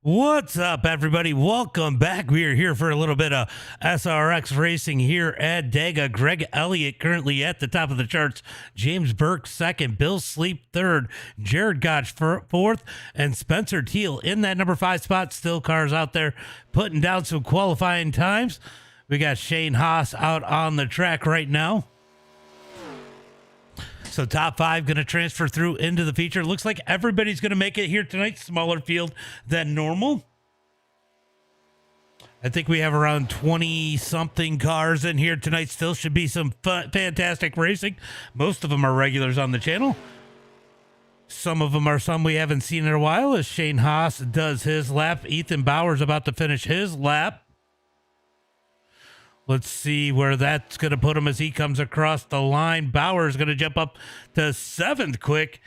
What's up, everybody? Welcome back. We are here for a little bit of SRX racing here at Dega. Greg Elliott currently at the top of the charts. James Burke second. Bill Sleep third. Jared Gotch fourth. And Spencer Teal in that number 5 spot. Still cars out there putting down some qualifying times. We got Shane Haas out on the track right now. So top 5 going to transfer through into the feature. Looks like everybody's going to make it here tonight. Smaller field than normal. I think we have around 20-something cars in here tonight. Still should be some fantastic racing. Most of them are regulars on the channel. Some of them are some we haven't seen in a while as Shane Haas does his lap. Ethan Bauer's about to finish his lap. Let's see where that's going to put him as he comes across the line. Bauer's going to jump up to 7th quick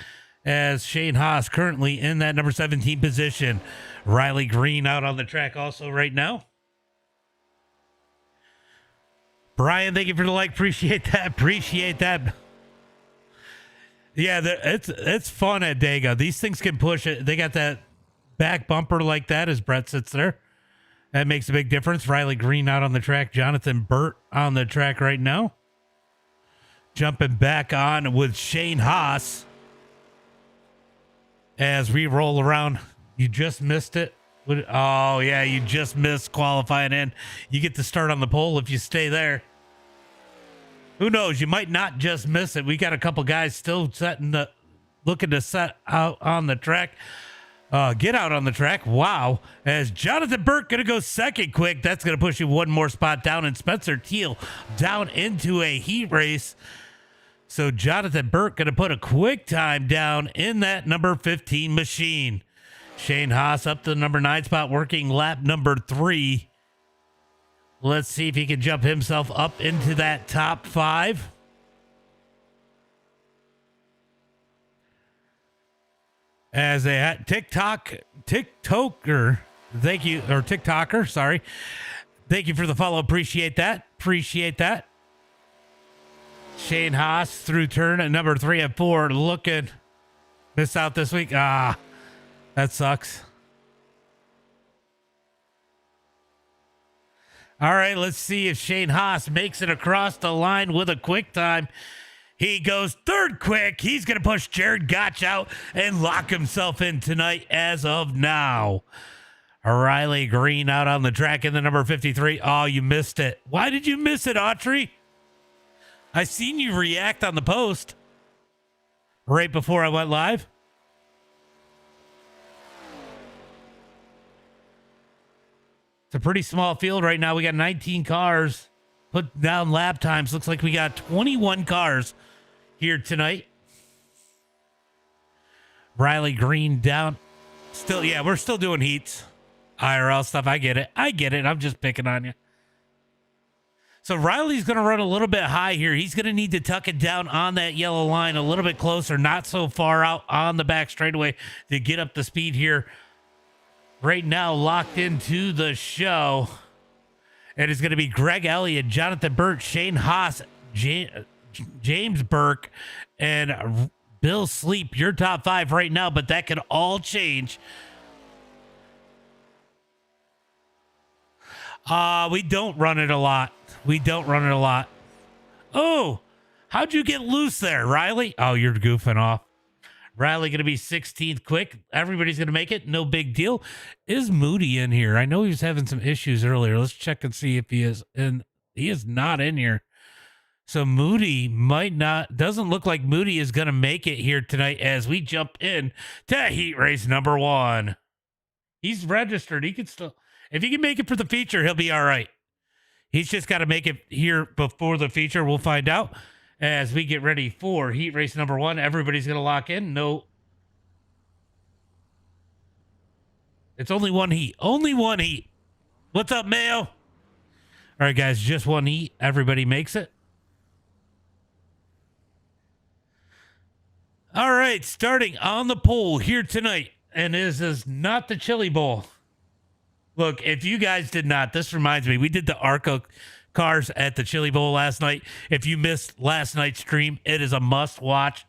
as Shane Haas currently in that number 17 position. Riley Green out on the track also right now. Brian, thank you for the like. Appreciate that. Appreciate that. Yeah, it's fun at Dega. These things can push it. They got that back bumper like that as Brett sits there. That makes a big difference. Riley Green out on the track. Jonathan Burt on the track right now. Jumping back on with Shane Haas. As we roll around. You just missed it. Oh, yeah, you just missed qualifying in. You get to start on the pole if you stay there. Who knows? You might not just miss it. We got a couple guys still looking to set out on the track. Get out on the track. Wow. As Jonathan Burke going to go second quick. That's going to push you one more spot down. And Spencer Teal down into a heat race. So Jonathan Burke going to put a quick time down in that number 15 machine. Shane Haas up to the number 9 spot, working lap number 3. Let's see if he can jump himself up into that top 5. As a TikToker, thank you, or TikToker, sorry. Thank you for the follow. Appreciate that. Appreciate that. Shane Haas through turn at number 3 and 4. Looking. Miss out this week. That sucks. All right, let's see if Shane Haas makes it across the line with a quick time. He goes 3rd quick. He's going to push Jared Gotch out and lock himself in tonight as of now. Riley Green out on the track in the number 53. Oh, you missed it. Why did you miss it, Autry? I seen you react on the post right before I went live. It's a pretty small field right now. We got 19 cars. Put down lap times. Looks like we got 21 cars here tonight. Riley Green down. Still, yeah, we're still doing heats. IRL stuff. I get it. I'm just picking on you. So Riley's going to run a little bit high here. He's going to need to tuck it down on that yellow line a little bit closer, not so far out on the back straightaway to get up the speed here. Right now, locked into the show. It is going to be Greg Elliott, Jonathan Burt, Shane Haas, James Burke, and Bill Sleep. Your top 5 right now, but that could all change. We don't run it a lot. Oh, how'd you get loose there, Riley? Oh, you're goofing off. Riley going to be 16th quick. Everybody's going to make it. No big deal. Is Moody in here? I know he was having some issues earlier. Let's check and see if he is in. He is not in here. So Moody doesn't look like Moody is going to make it here tonight as we jump in to heat race number 1. He's registered. He could still, if he can make it for the feature, he'll be all right. He's just got to make it here before the feature. We'll find out. As we get ready for heat race number 1, everybody's going to lock in. No. It's only one heat. Only one heat. What's up, Mayo? All right, guys, just one heat. Everybody makes it. All right, starting on the pole here tonight. And this is not the Chili Bowl. Look, if you guys did not, this reminds me, we did the ARCA cars at the Chili Bowl last night. If you missed last night's stream, it is a must watch.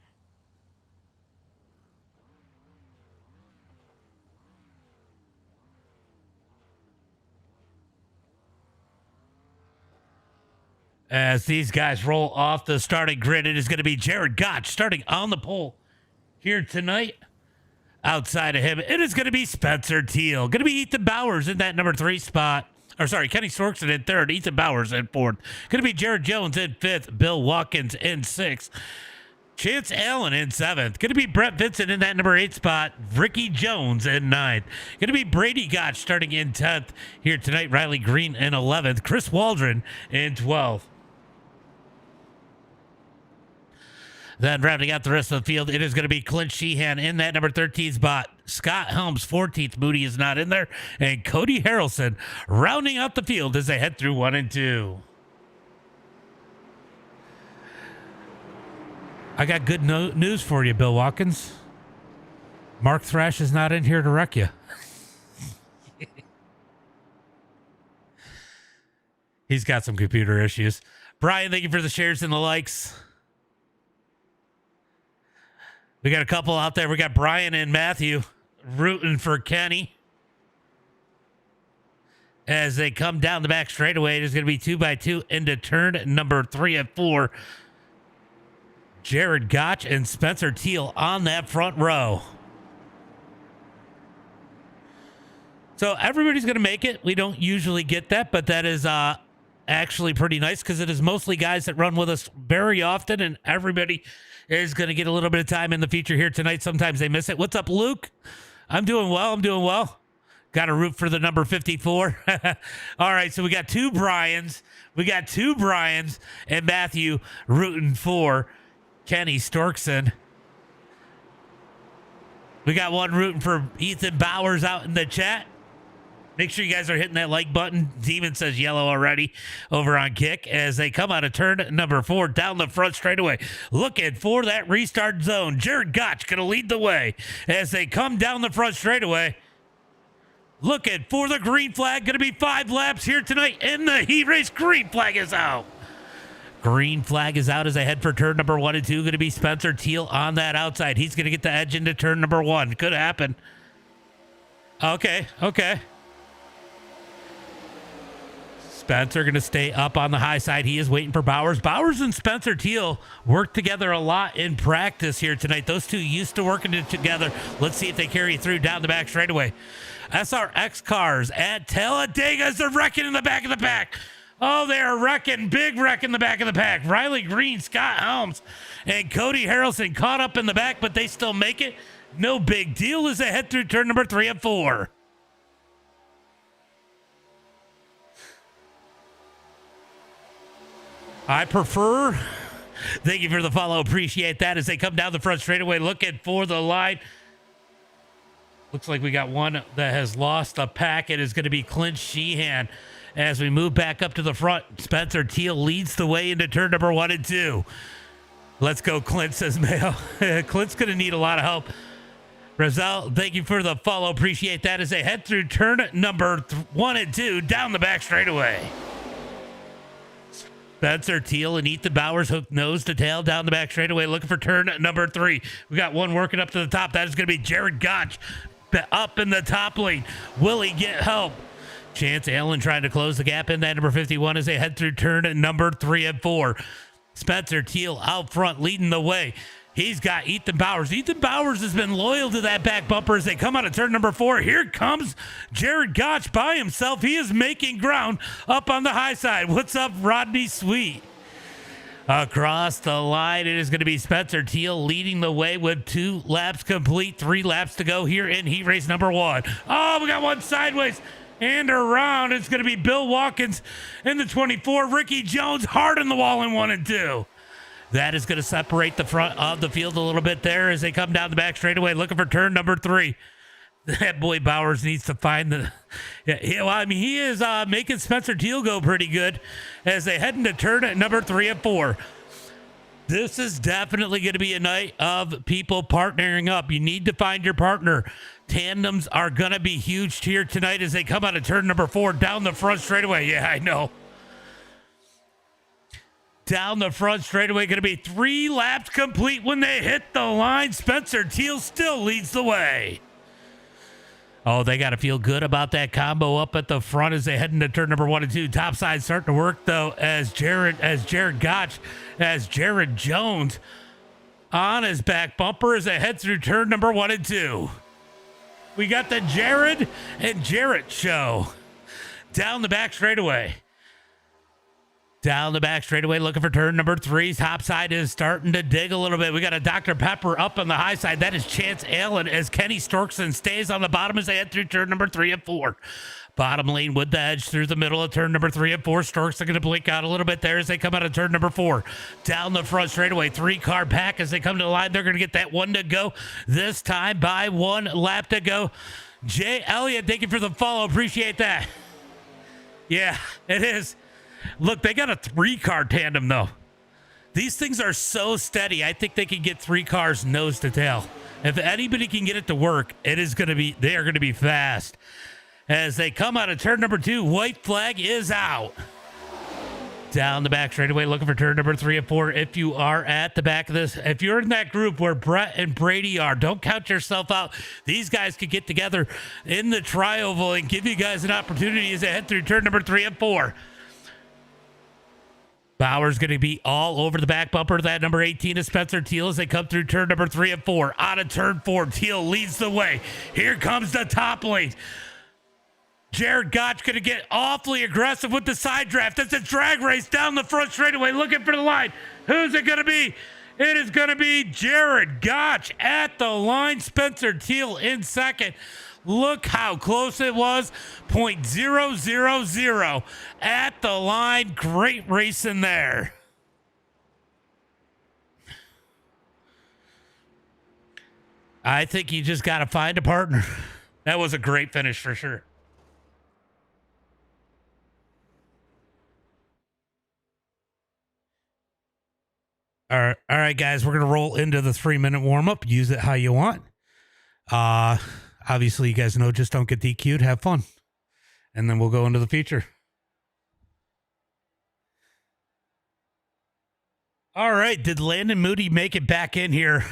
As these guys roll off the starting grid, it is going to be Jared Gotch starting on the pole here tonight. Outside of him, it is going to be Spencer Teal. Going to be Ethan Bowers in that number 3 spot. Or sorry, Kenny Storkson in 3rd, Ethan Bowers in 4th. Going to be Jared Jones in 5th, Bill Watkins in 6th, Chance Allen in 7th. Going to be Brett Vincent in that number 8 spot, Ricky Jones in 9th. Going to be Brady Gotch starting in 10th here tonight, Riley Green in 11th, Chris Waldron in 12th. Then rounding out the rest of the field, it is going to be Clint Sheehan in that number 13 spot. Scott Helms, 14th. Moody is not in there. And Cody Harrelson rounding out the field as they head through 1 and 2. I got good news for you, Bill Watkins. Mark Thrash is not in here to wreck you. He's got some computer issues. Brian, thank you for the shares and the likes. We got a couple out there. We got Brian and Matthew rooting for Kenny. As they come down the back straightaway, it is going to be 2x2 into turn number 3 and 4. Jared Gotch and Spencer Teal on that front row. So everybody's going to make it. We don't usually get that, but that is actually pretty nice because it is mostly guys that run with us very often, and everybody is going to get a little bit of time in the feature here tonight. Sometimes they miss it. What's up, Luke? I'm doing well. Got to root for the number 54. All right, so we got 2 Bryans. And Matthew rooting for Kenny Storkson. We got 1 rooting for Ethan Bowers out in the chat. Make sure you guys are hitting that like button. Demon says yellow already over on Kick as they come out of turn number 4 down the front straightaway. Looking for that restart zone. Jared Gotch going to lead the way as they come down the front straightaway. Looking for the green flag. Going to be 5 laps here tonight in the heat race. Green flag is out. Green flag is out as they head for turn number 1 and 2. Going to be Spencer Teal on that outside. He's going to get the edge into turn number 1. Could happen. Okay. Spencer going to stay up on the high side. He is waiting for Bowers. Bowers and Spencer Teal work together a lot in practice here tonight. Those two used to working together. Let's see if they carry it through down the back straightaway. SRX Cars at Talladega as they're wrecking in the back of the pack. Oh, they are wrecking. Big wreck in the back of the pack. Riley Green, Scott Helms, and Cody Harrelson caught up in the back, but they still make it. No big deal as they head through turn number 3 and 4. I prefer. Thank you for the follow. Appreciate that as they come down the front straightaway looking for the line. Looks like we got one that has lost a pack. It is going to be Clint Sheehan. As we move back up to the front, Spencer Teal leads the way into turn number 1 and 2. Let's go, Clint, says Mayo. Clint's going to need a lot of help. Rizal, thank you for the follow. Appreciate that as they head through turn number 1 and 2 down the back straightaway. Spencer Teal and Ethan Bowers hook nose to tail down the back straightaway looking for turn number 3. We got one working up to the top. That is going to be Jared Gotch up in the top lane. Will he get help? Chance Allen trying to close the gap in that number 51 as they head through turn number 3 and 4. Spencer Teal out front leading the way. He's got Ethan Bowers. Ethan Bowers has been loyal to that back bumper as they come out of turn number 4. Here comes Jared Gotch by himself. He is making ground up on the high side. What's up, Rodney Sweet? Across the line, it is going to be Spencer Teal leading the way with 2 laps complete, 3 laps to go here in heat race number 1. Oh, we got one sideways and around. It's going to be Bill Watkins in the 24. Ricky Jones hard in the wall in 1 and 2. That is going to separate the front of the field a little bit there as they come down the back straightaway looking for turn number 3. That boy Bowers needs to find the... he is making Spencer Teal go pretty good as they head into turn number 3 and 4. This is definitely going to be a night of people partnering up. You need to find your partner. Tandems are going to be huge here tonight as they come out of turn number 4 down the front straightaway. Yeah, I know. Down the front straightaway, going to be 3 laps complete when they hit the line. Spencer Teal still leads the way. Oh, they got to feel good about that combo up at the front as they head into turn number 1 and 2. Top side starting to work though as Jared Jones on his back bumper as they head through turn number 1 and 2. We got the Jared and Jarrett show down the back straightaway. Down the back straightaway, looking for turn number 3. Top side is starting to dig a little bit. We got a Dr. Pepper up on the high side. That is Chance Allen as Kenny Storkson stays on the bottom as they head through turn number 3 and 4. Bottom lane with the edge through the middle of turn number 3 and 4. Storks are going to blink out a little bit there as they come out of turn number 4. Down the front straightaway, 3-car pack as they come to the line. They're going to get that 1 to go this time by 1 lap to go. Jay Elliott, thank you for the follow. Appreciate that. Yeah, it is. Look, they got a 3-car tandem, though. These things are so steady. I think they can get 3 cars nose to tail. If anybody can get it to work, they are going to be fast. As they come out of turn number 2, white flag is out. Down the back straightaway, looking for turn number 3 and 4. If you are at the back of this, if you're in that group where Brett and Brady are, don't count yourself out. These guys could get together in the tri-oval and give you guys an opportunity as they head through turn number 3 and 4. Bauer's going to be all over the back bumper. That number 18 is Spencer Teal as they come through turn number 3 and 4. Out of turn 4, Teal leads the way. Here comes the top lane. Jared Gotch going to get awfully aggressive with the side draft. It's a drag race down the front straightaway looking for the line. Who's it going to be? It is going to be Jared Gotch at the line. Spencer Teal in second. Look how close it was. 0.000 at the line. Great racing there. I think you just got to find a partner. That was a great finish for sure. All right, guys, we're going to roll into the 3-minute warm-up. Use it how you want. Obviously, you guys know, just don't get DQ'd. Have fun. And then we'll go into the feature. All right. Did Landon Moody make it back in here?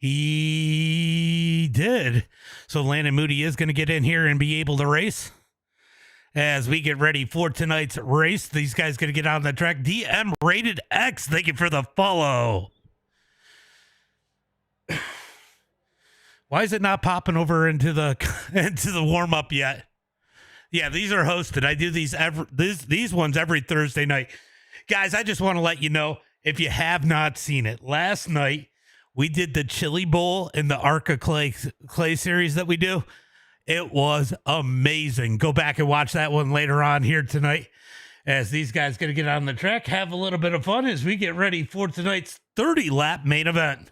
He did. So Landon Moody is going to get in here and be able to race. As we get ready for tonight's race, these guys going to get out on the track. DM Rated X, thank you for the follow. Why is it not popping over into the warm up yet? Yeah, these are hosted. I do these ones every Thursday night. Guys, I just want to let you know, if you have not seen it, last night we did the Chili Bowl in the Arca Clay series that we do. It was amazing. Go back and watch that one later on here tonight as these guys going to get on the track, have a little bit of fun as we get ready for tonight's 30-lap main event.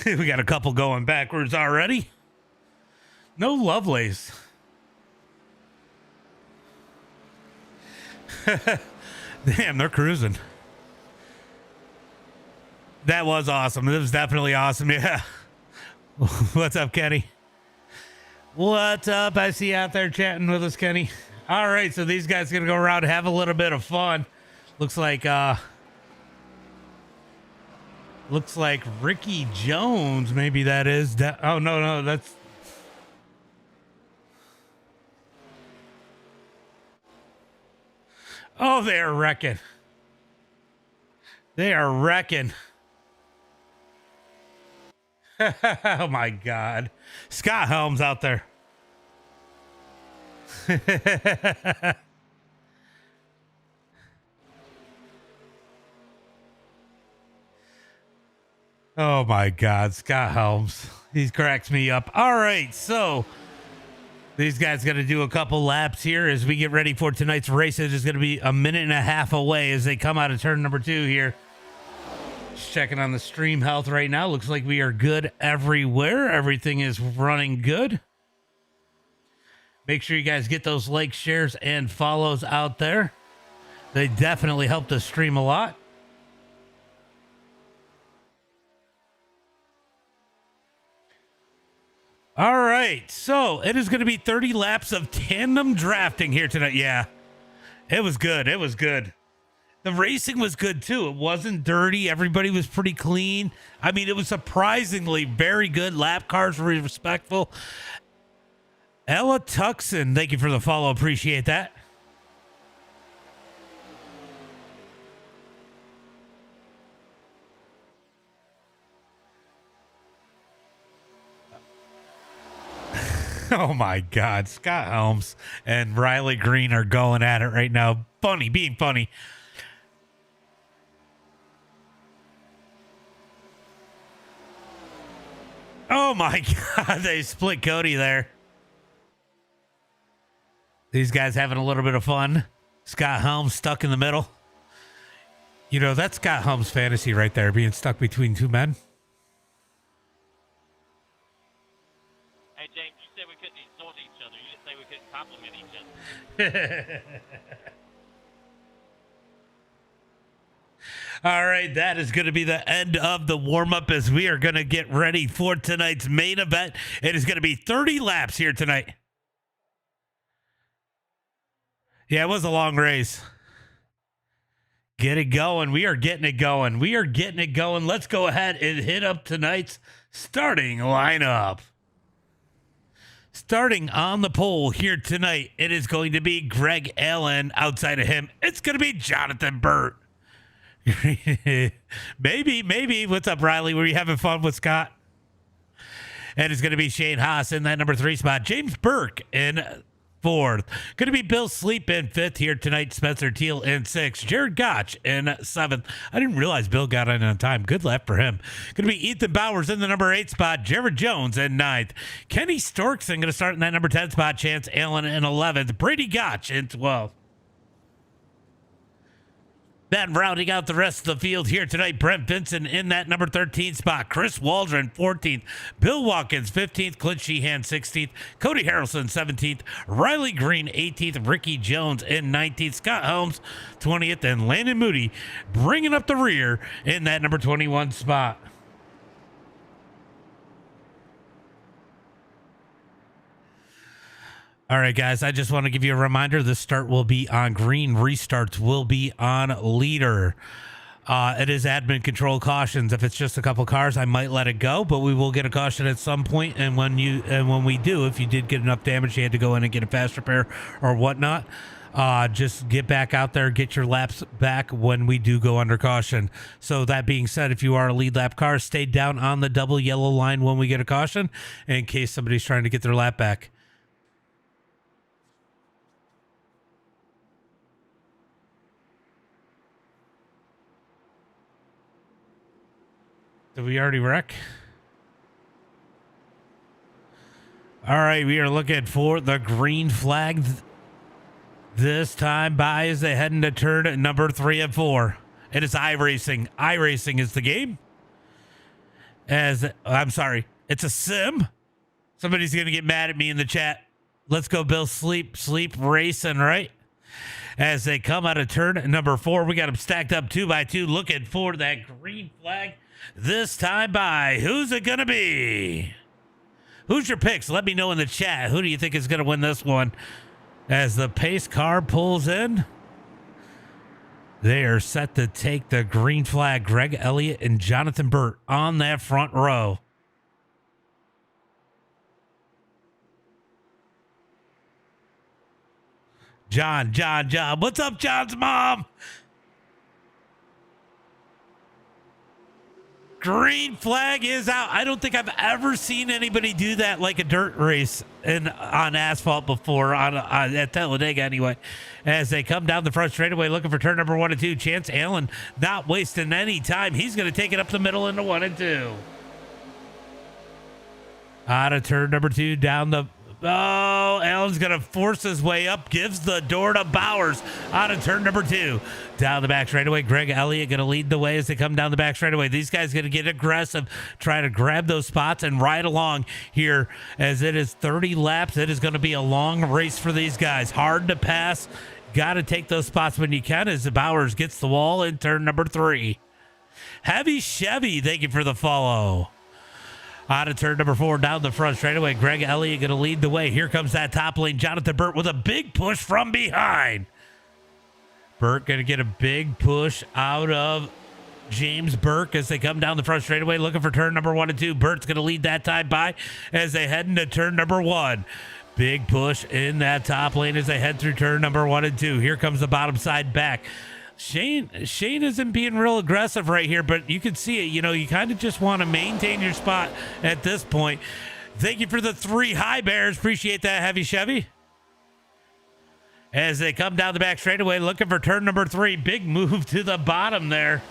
We got a couple going backwards already. No Lovelace. Damn, they're cruising. That was awesome. It was definitely awesome. Yeah. What's up, Kenny? What's up? I see you out there chatting with us, Kenny. All right, so these guys are going to go around and have a little bit of fun. Looks like Ricky Jones, maybe that is. Oh, no, that's... Oh, they are wrecking. They are wrecking. Oh, my God. Scott Helms out there. Oh, my God. Scott Helms. He cracks me up. All right, so these guys got to do a couple laps here as we get ready for tonight's race. It is going to be a minute and a half away as they come out of turn number 2 here. Just checking on the stream health right now. Looks like we are good everywhere. Everything is running good. Make sure you guys get those likes, shares, and follows out there. They definitely help the stream a lot. All right, so it is going to be 30 laps of tandem drafting here tonight. Yeah, it was good. It was good. The racing was good too. It wasn't dirty. Everybody was pretty clean. I mean, it was surprisingly very good. Lap cars were respectful. Ella Tuxon, thank you for the follow. Appreciate that. Oh my God. Scott Helms and Riley Green are going at it right now. Funny, being funny. Oh my God. They split Cody there. These guys having a little bit of fun. Scott Helms stuck in the middle. You know, that's Scott Helms' fantasy right there, being stuck between two men. Hey, James, you said we couldn't insult each other. You didn't say we couldn't compliment each other. All right, that is going to be the end of the warm-up as we are going to get ready for tonight's main event. It is going to be 30 laps here tonight. Yeah, it was a long race. Get it going. We are getting it going. We are getting it going. Let's go ahead and hit up tonight's starting lineup. Starting on the pole here tonight, it is going to be Greg Allen. Outside of him, it's going to be Jonathan Burt. maybe. What's up, Riley? Were you having fun with Scott? And it's going to be Shane Haas in that number 3 spot. James Burke in 4th. Going to be Bill Sleep in 5th here tonight. Spencer Teal in 6th. Jared Gotch in 7th. I didn't realize Bill got in on time. Good lap for him. Going to be Ethan Bowers in the number 8 spot. Jared Jones in 9th. Kenny Storkson going to start in that number 10 spot. Chance Allen in 11th. Brady Gotch in 12th. Then rounding out the rest of the field here tonight, Brent Vinson in that number 13 spot. Chris Waldron, 14th. Bill Watkins, 15th. Clint Sheehan, 16th. Cody Harrelson, 17th. Riley Green, 18th. Ricky Jones in 19th. Scott Helms, 20th. And Landon Moody bringing up the rear in that number 21 spot. All right, guys, I just want to give you a reminder. The start will be on green. Restarts will be on leader. It is admin control cautions. If it's just a couple cars, I might let it go, but we will get a caution at some point. And when we do, if you did get enough damage, you had to go in and get a fast repair or whatnot. Just get back out there, get your laps back when we do go under caution. So that being said, if you are a lead lap car, stay down on the double yellow line when we get a caution in case somebody's trying to get their lap back. Did we already wreck? All right, we are looking for the green flag this time by as they head into turn number 3 and 4. It is iRacing. iRacing is the game. I'm sorry, it's a sim. Somebody's gonna get mad at me in the chat. Let's go, Bill. Sleep racing, right? As they come out of turn number 4, we got them stacked up 2 by 2, looking for that green flag. This time by, who's it going to be? Who's your picks? Let me know in the chat. Who do you think is going to win this one? As the pace car pulls in, they are set to take the green flag. Greg Elliott and Jonathan Burt on that front row. John. What's up, John's mom? Green flag is out. I don't think I've ever seen anybody do that like a dirt race on asphalt before, at Talladega anyway. As they come down the front straightaway looking for turn number 1 and 2. Chance Allen not wasting any time. He's going to take it up the middle into 1 and 2. Out of turn number 2 down the... Oh, Allen's going to force his way up, gives the door to Bowers out of turn number 2. Down the back straightaway, Greg Elliott going to lead the way as they come down the back straightaway. These guys going to get aggressive, try to grab those spots and ride along here as it is 30 laps. It is going to be a long race for these guys. Hard to pass. Got to take those spots when you can as Bowers gets the wall in turn number 3. Heavy Chevy, thank you for the follow. Out of turn number 4, down the front straightaway. Greg Elliott going to lead the way. Here comes that top lane. Jonathan Burt with a big push from behind. Burke going to get a big push out of James Burke as they come down the front straightaway looking for turn number 1 and 2. Burke's going to lead that time by as they head into turn number 1. Big push in that top lane as they head through turn number 1 and 2. Here comes the bottom side back. Shane isn't being real aggressive right here, but you can see it. You know, you kind of just want to maintain your spot at this point. Thank you for the 3 high bears. Appreciate that, Heavy Chevy. As they come down the back straightaway looking for turn number 3. Big move to the bottom there.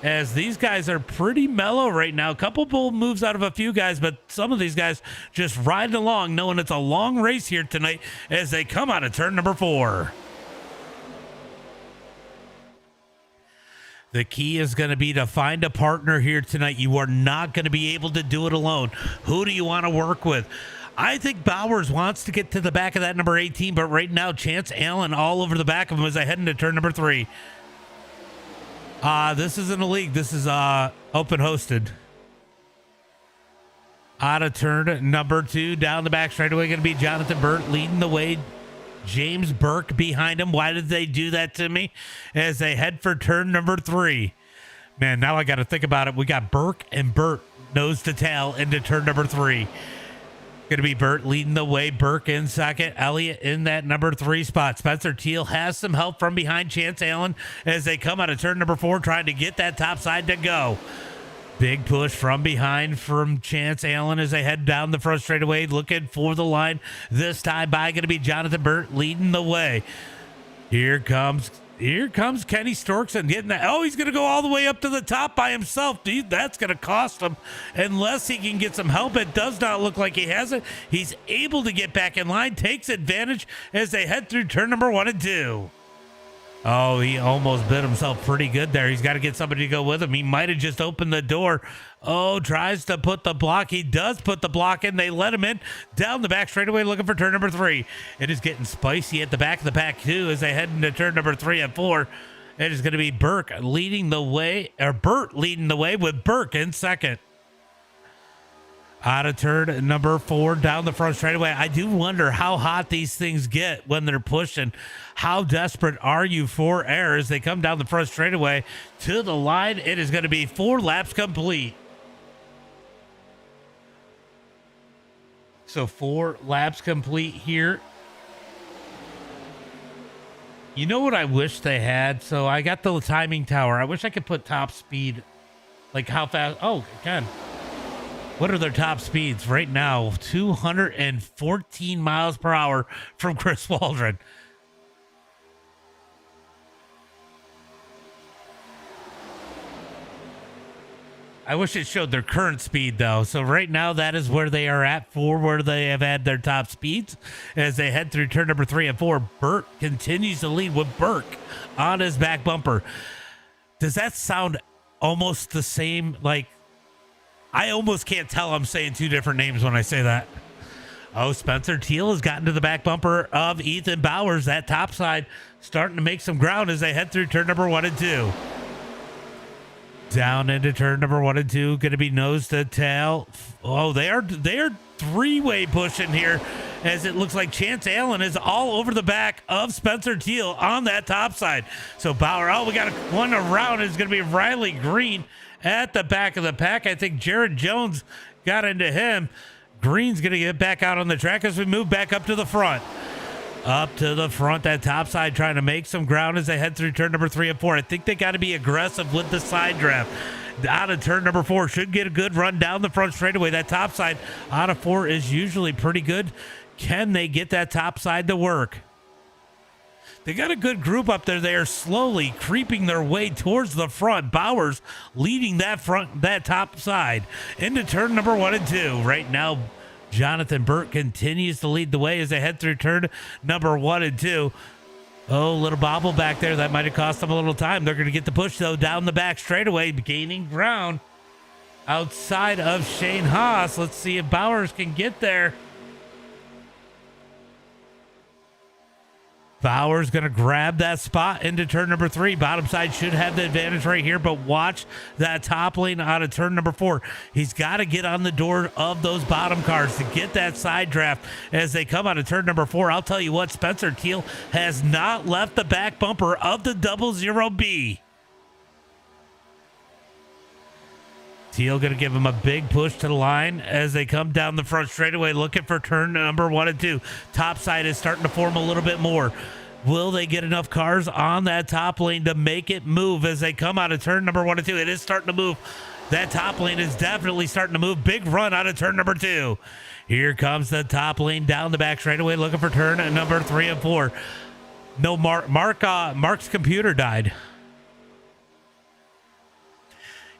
As these guys are pretty mellow right now. A couple bold moves out of a few guys, but some of these guys just riding along knowing it's a long race here tonight as they come out of turn number 4. The key is going to be to find a partner here tonight. You are not going to be able to do it alone. Who do you want to work with? I think Bowers wants to get to the back of that number 18, but right now, Chance Allen all over the back of him as I head into turn number 3. This isn't a league. This is open hosted. Out of turn number 2, down the back straightaway, going to be Jonathan Burt leading the way. James Burke behind him. Why did they do that to me? As they head for turn number 3. Man, now I got to think about it. We got Burke and Burt nose to tail into turn number 3. Going to be Burt leading the way. Burke in second. Elliott in that number 3 spot. Spencer Teal has some help from behind Chance Allen as they come out of turn number 4 trying to get that top side to go. Big push from behind from Chance Allen as they head down the front straightaway looking for the line. This time by going to be Jonathan Burt leading the way. Here comes Kenny Storkson getting that. Oh, he's going to go all the way up to the top by himself. Dude, that's going to cost him unless he can get some help. It does not look like he has it. He's able to get back in line, takes advantage as they head through turn number 1 and 2. Oh, he almost bit himself pretty good there. He's got to get somebody to go with him. He might have just opened the door. Oh, tries to put the block. He does put the block in. They let him in down the back straightaway looking for turn number 3. It is getting spicy at the back of the pack, too, as they head into turn number 3 and 4. It is going to be Burke leading the way, or Burt leading the way with Burke in second. Out of turn number 4 down the front straightaway. I do wonder how hot these things get when they're pushing. How desperate are you for air as they come down the front straightaway to the line? It is going to be 4 laps complete. So 4 laps complete here. You know what I wish they had? So I got the timing tower. I wish I could put top speed. Like how fast? Oh, I can. What are their top speeds right now? 214 miles per hour from Chris Waldron. I wish it showed their current speed, though. So right now, that is where they are at for where they have had their top speeds. As they head through turn number 3 and 4, Burt continues to lead with Burke on his back bumper. Does that sound almost the same? Like, I almost can't tell I'm saying 2 different names when I say that. Oh, Spencer Teal has gotten to the back bumper of Ethan Bowers. That top side starting to make some ground as they head through turn number 1 and 2. Down into turn number 1 and 2. Going to be nose to tail. Oh, they are 3-way pushing here as it looks like Chance Allen is all over the back of Spencer Teal on that top side. So Bauer, we got one around. Is going to be Riley Green at the back of the pack. I think Jared Jones got into him. Green's going to get back out on the track as we move back up to the front. Up to the front, that top side trying to make some ground as they head through turn number 3 and 4. I think they got to be aggressive with the side draft. Out of turn number 4, should get a good run down the front straightaway. That top side out of 4 is usually pretty good. Can they get that top side to work? They got a good group up there. They are slowly creeping their way towards the front. Bowers leading that top side into turn number 1 and 2. Right now, Jonathan Burt continues to lead the way as they head through turn number 1 and 2. Oh, little bobble back there. That might have cost them a little time. They're going to get the push, though, down the back straightaway, gaining ground outside of Shane Haas. Let's see if Bowers can get there. Bauer's going to grab that spot into turn number 3. Bottom side should have the advantage right here, but watch that top lane out of turn number 4. He's got to get on the door of those bottom cars to get that side draft as they come out of turn number 4. I'll tell you what, Spencer Teal has not left the back bumper of the 00B. Teal going to give him a big push to the line as they come down the front straightaway looking for turn number 1 and 2. Top side is starting to form a little bit more. Will they get enough cars on that top lane to make it move as they come out of turn number 1 and 2? It is starting to move. That top lane is definitely starting to move. Big run out of turn number 2. Here comes the top lane down the back straightaway looking for turn number 3 and 4. No, Mark's computer died.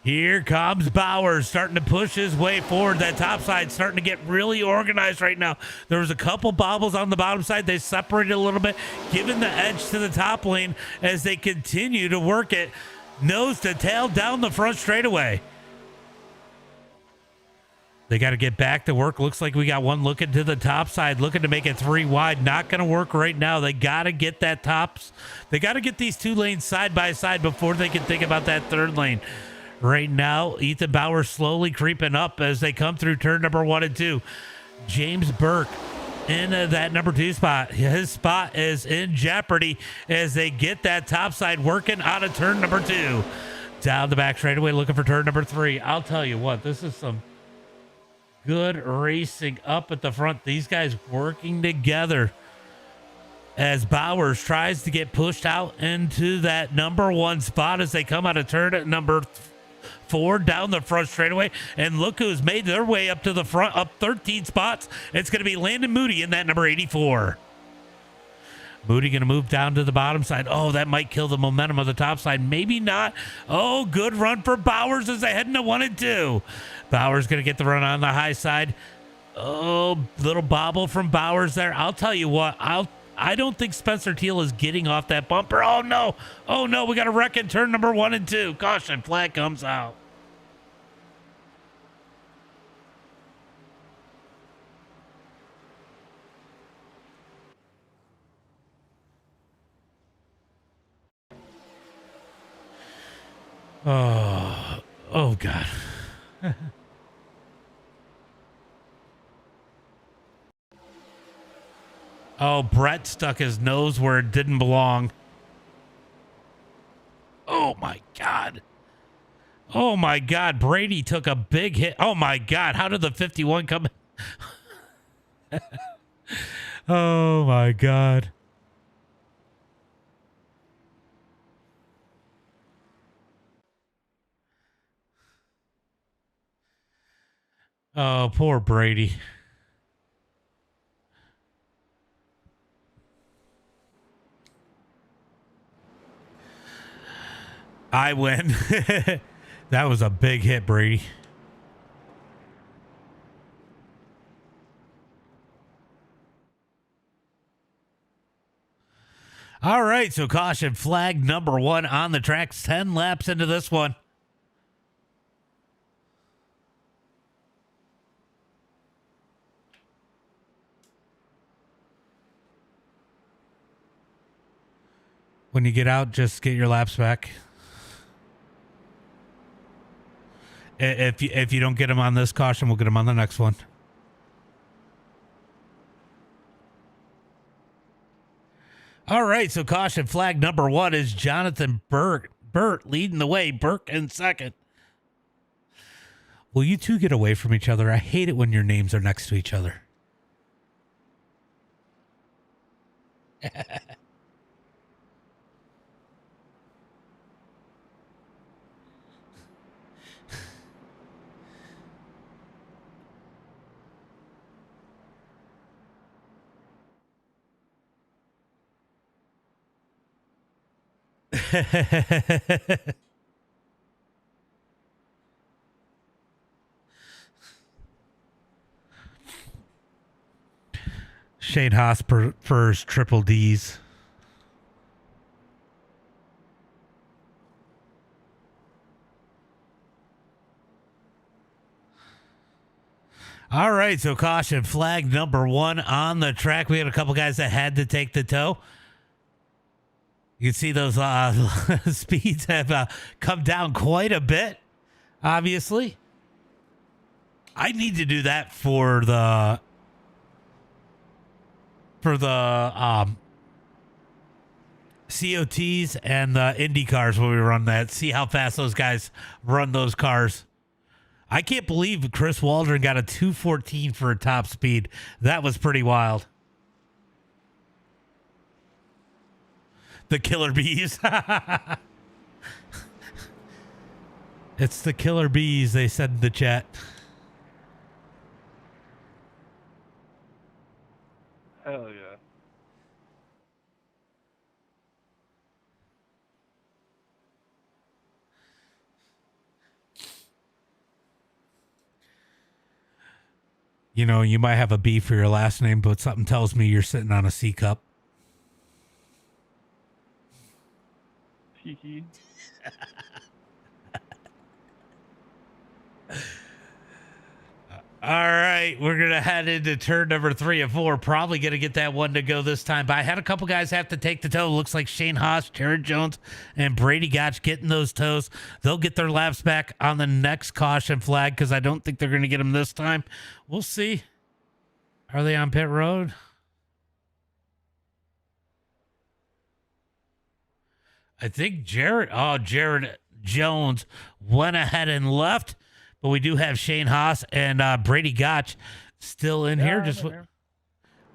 Here comes Bauer starting to push his way forward. That top side starting to get really organized right now. There was a couple bobbles on the bottom side. They separated a little bit, giving the edge to the top lane as they continue to work it nose to tail down the front straightaway. They got to get back to work. Looks like we got one looking to the top side, looking to make it 3 wide. Not going to work right now. They got to get that tops. They got to get these 2 lanes side by side before they can think about that 3rd lane. Right now, Ethan Bauer slowly creeping up as they come through turn number 1 and 2. James Burke in that number 2 spot. His spot is in jeopardy as they get that top side working out of turn number 2. Down the back straightaway looking for turn number 3. I'll tell you what, this is some good racing up at the front. These guys working together as Bowers tries to get pushed out into that number 1 spot as they come out of turn number 4 down the front straightaway. And look who's made their way up to the front, up 13 spots. It's going to be Landon Moody in that number 84. Moody going to move down to the bottom side. Oh, that might kill the momentum of the top side. Maybe not. Oh, good run for Bowers as they head into 1 and 2. Bowers going to get the run on the high side. Oh, little bobble from Bowers there. I'll tell you what, I don't think Spencer Teal is getting off that bumper. Oh, no. Oh, no. We got a wreck in turn number 1 and 2. Caution flag comes out. Oh, God. Oh, Brett stuck his nose where it didn't belong. Oh, my God. Oh, my God. Brady took a big hit. Oh, my God. How did the 51 come in? Oh, my God. Oh, poor Brady. I win. That was a big hit, Brady. All right, so caution flag number 1 on the tracks. 10 laps into this one. When you get out, just get your laps back. If you don't get them on this caution, we'll get them on the next one. All right, so caution flag number 1 is Jonathan Burt leading the way. Burke in second. Will you two get away from each other? I hate it when your names are next to each other. Shane Haas prefers triple D's. All right, so caution flag number 1 on the track. We had a couple guys that had to take the tow. You can see those speeds have come down quite a bit, obviously. I need to do that for the COTs and the Indy cars when we run that. See how fast those guys run those cars. I can't believe Chris Waldron got a 214 for a top speed. That was pretty wild. The killer bees. It's the killer bees, they said in the chat. Hell yeah. You know, you might have a B for your last name, but something tells me you're sitting on a C cup. Hee. All right, we're going to head into turn number 3 and 4. Probably going to get that one to go this time. But I had a couple guys have to take the tow. Looks like Shane Haas, Jared Jones, and Brady Gotch getting those tows. They'll get their laps back on the next caution flag because I don't think they're going to get them this time. We'll see. Are they on pit road? I think Jared Jones went ahead and left, but we do have Shane Haas and Brady Gotch still in here, just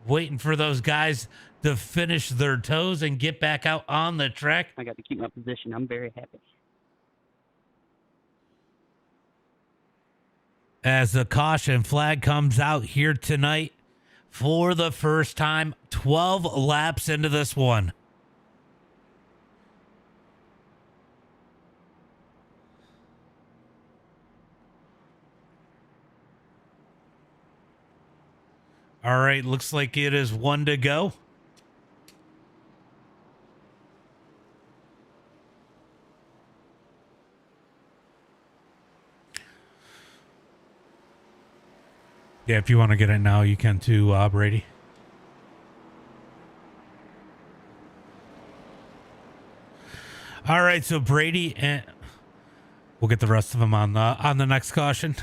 waiting for those guys to finish their tows and get back out on the track. I got to keep my position. I'm very happy. As the caution flag comes out here tonight for the first time, 12 laps into this one. All right, looks like it is one to go. Yeah, if you want to get it now, you can too, Brady. All right, so Brady and we'll get the rest of them on the next caution.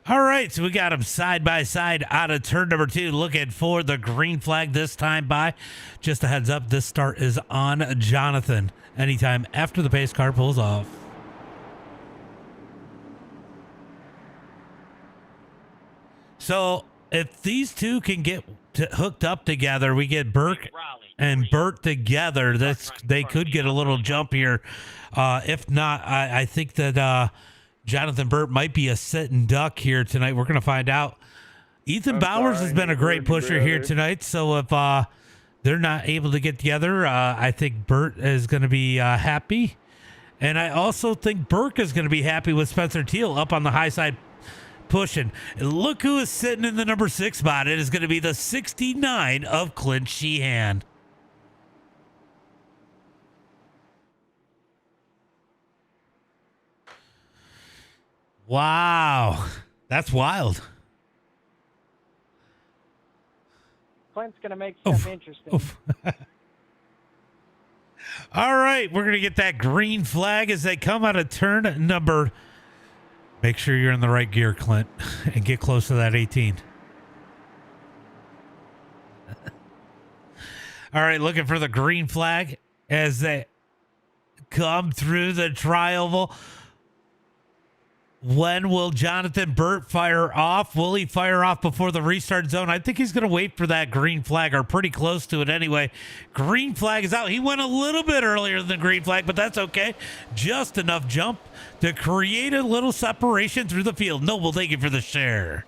All right, so we got them side by side out of turn number 2, looking for the green flag this time by. Just a heads up, this start is on Jonathan anytime after the pace car pulls off. So if these two can get hooked up together, we get Burke and Burt together, they could get a little jump here. If not, I think that Jonathan Burt might be a sitting duck here tonight. We're going to find out. Ethan Bowers has been a great pusher here tonight. So if they're not able to get together, I think Burt is going to be happy. And I also think Burke is going to be happy with Spencer Teal up on the high side pushing. And look who is sitting in the number 6 spot. It is going to be the 69 of Clint Sheehan. Wow, that's wild. Clint's going to make stuff interesting. All right, we're going to get that green flag as they come out of turn number. Make sure you're in the right gear, Clint, and get close to that 18. All right, looking for the green flag as they come through the tri-oval. When will Jonathan Burt fire off? Will he fire off before the restart zone? I think he's going to wait for that green flag, or pretty close to it anyway. Green flag is out. He went a little bit earlier than the green flag, but that's okay. Just enough jump to create a little separation through the field. Noble, thank you for the share.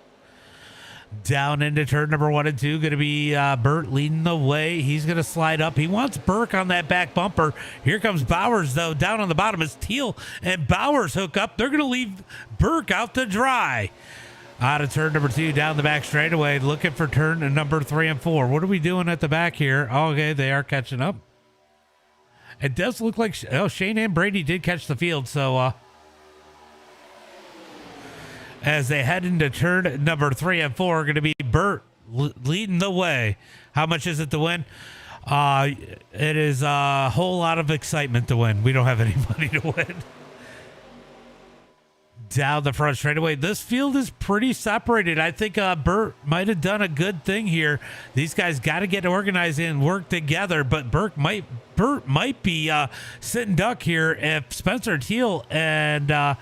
Down into turn number 1 and 2. Going to be Burt leading the way. He's going to slide up. He wants Burke on that back bumper. Here comes Bowers, though. Down on the bottom is Teal and Bowers hook up. They're going to leave Burke out to dry. Out of turn number 2, down the back straightaway. Looking for turn number 3 and 4. What are we doing at the back here? Okay, they are catching up. It does look like Shane and Brady did catch the field, so as they head into turn number 3 and 4, going to be Burt leading the way. How much is it to win? It is a whole lot of excitement to win. We don't have any money to win. Down the front straightaway. This field is pretty separated. I think Burt might have done a good thing here. These guys got to get organized and work together, but Burt might be sitting duck here if Spencer Teal and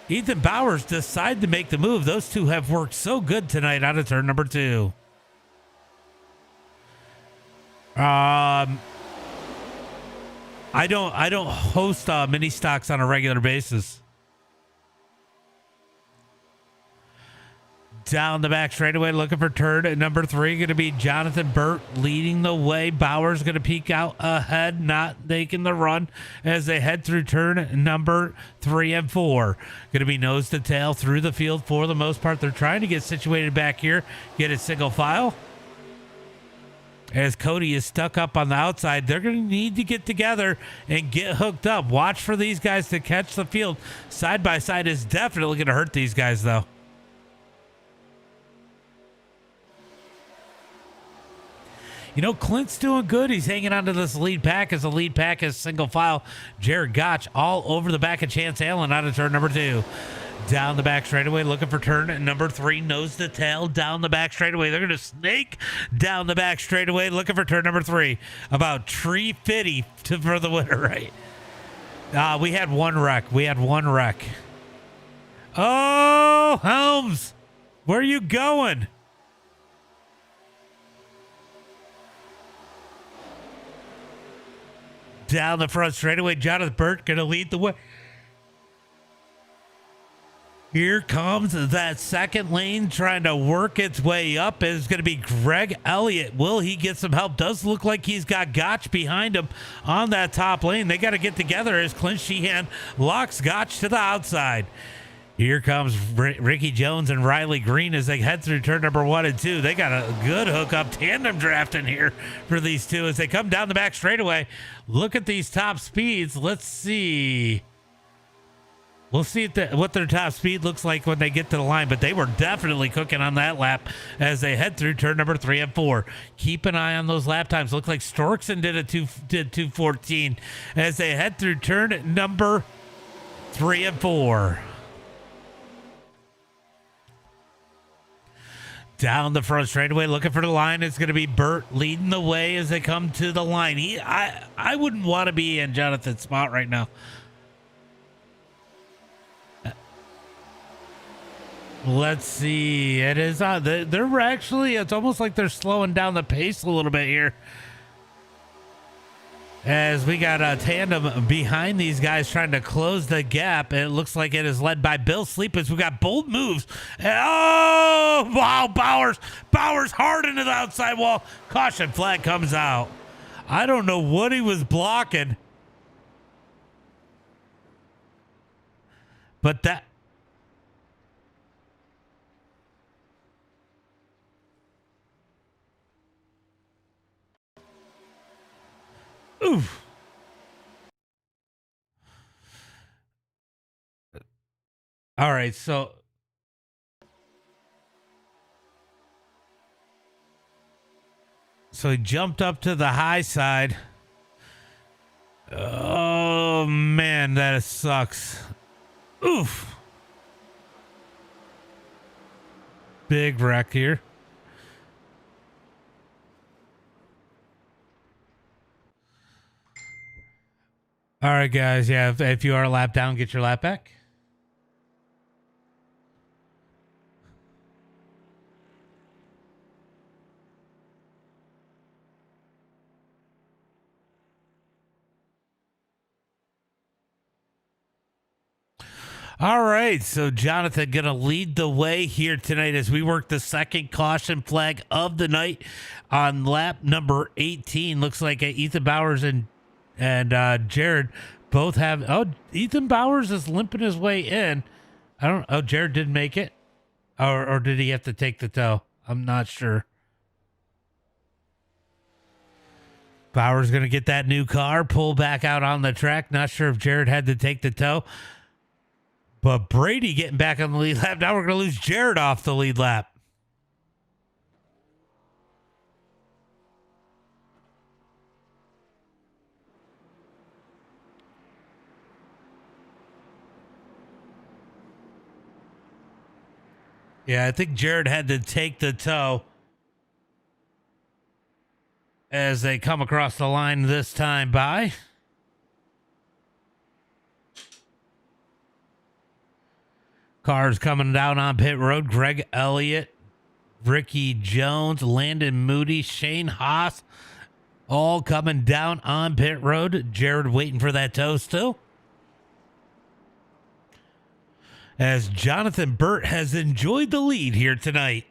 Ethan Bowers decide to make the move. Those two have worked so good tonight out of turn number 2. I don't host mini stocks on a regular basis. Down the back straightaway, looking for turn at number 3. Going to be Jonathan Burt leading the way. Bowers going to peek out ahead, not making the run as they head through turn number 3 and 4. Going to be nose to tail through the field for the most part. They're trying to get situated back here, get a single file. As Cody is stuck up on the outside, they're going to need to get together and get hooked up. Watch for these guys to catch the field. Side by side is definitely going to hurt these guys, though. You know, Clint's doing good. He's hanging on to this lead pack as the lead pack is single file. Jared Gotch all over the back of Chance Allen out of turn number 2. Down the back straightaway, looking for turn number 3, nose to tail, down the back straightaway. They're going to snake down the back straightaway, looking for turn number 3. About tree fitty for the winner, right? We had one wreck. Oh, Helms, where are you going? Down the front straightaway, Jonathan Burt going to lead the way. Here comes that second lane trying to work its way up. It's going to be Greg Elliott. Will he get some help? Does look like he's got Gotch behind him on that top lane. They got to get together as Clint Sheehan locks Gotch to the outside. Here comes Ricky Jones and Riley Green as they head through turn number 1 and 2. They got a good hookup tandem draft in here for these two as they come down the back straightaway. Look at these top speeds. Let's see. We'll see what their top speed looks like when they get to the line, but they were definitely cooking on that lap as they head through turn number 3 and 4. Keep an eye on those lap times. Look like Storkson did 2:14 as they head through turn number 3 and 4. Down the front straightaway, looking for the line. It's going to be Burt leading the way as they come to the line. I wouldn't want to be in Jonathan's spot right now. Let's see. It is they're actually, it's almost like they're slowing down the pace a little bit here. As we got a tandem behind these guys trying to close the gap. It looks like it is led by Bill Sleepers. We got bold moves. Oh, wow, Bowers hard into the outside wall. Caution flag comes out. I don't know what he was blocking. But that... Oof. All right, so he jumped up to the high side. Oh man, that sucks. Oof. Big wreck here. All right, guys. Yeah, if you are a lap down, get your lap back. All right, so Jonathan going to lead the way here tonight as we work the second caution flag of the night on lap number 18. Looks like Ethan Bowers and Jared both have... Oh, Ethan Bowers is limping his way in. Jared didn't make it. Or did he have to take the tow? I'm not sure. Bowers going to get that new car, pull back out on the track. Not sure if Jared had to take the tow. But Brady getting back on the lead lap. Now we're going to lose Jared off the lead lap. Yeah, I think Jared had to take the tow as they come across the line this time by. Cars coming down on pit road. Greg Elliott, Ricky Jones, Landon Moody, Shane Haas, all coming down on pit road. Jared waiting for that tow still. As Jonathan Burt has enjoyed the lead here tonight.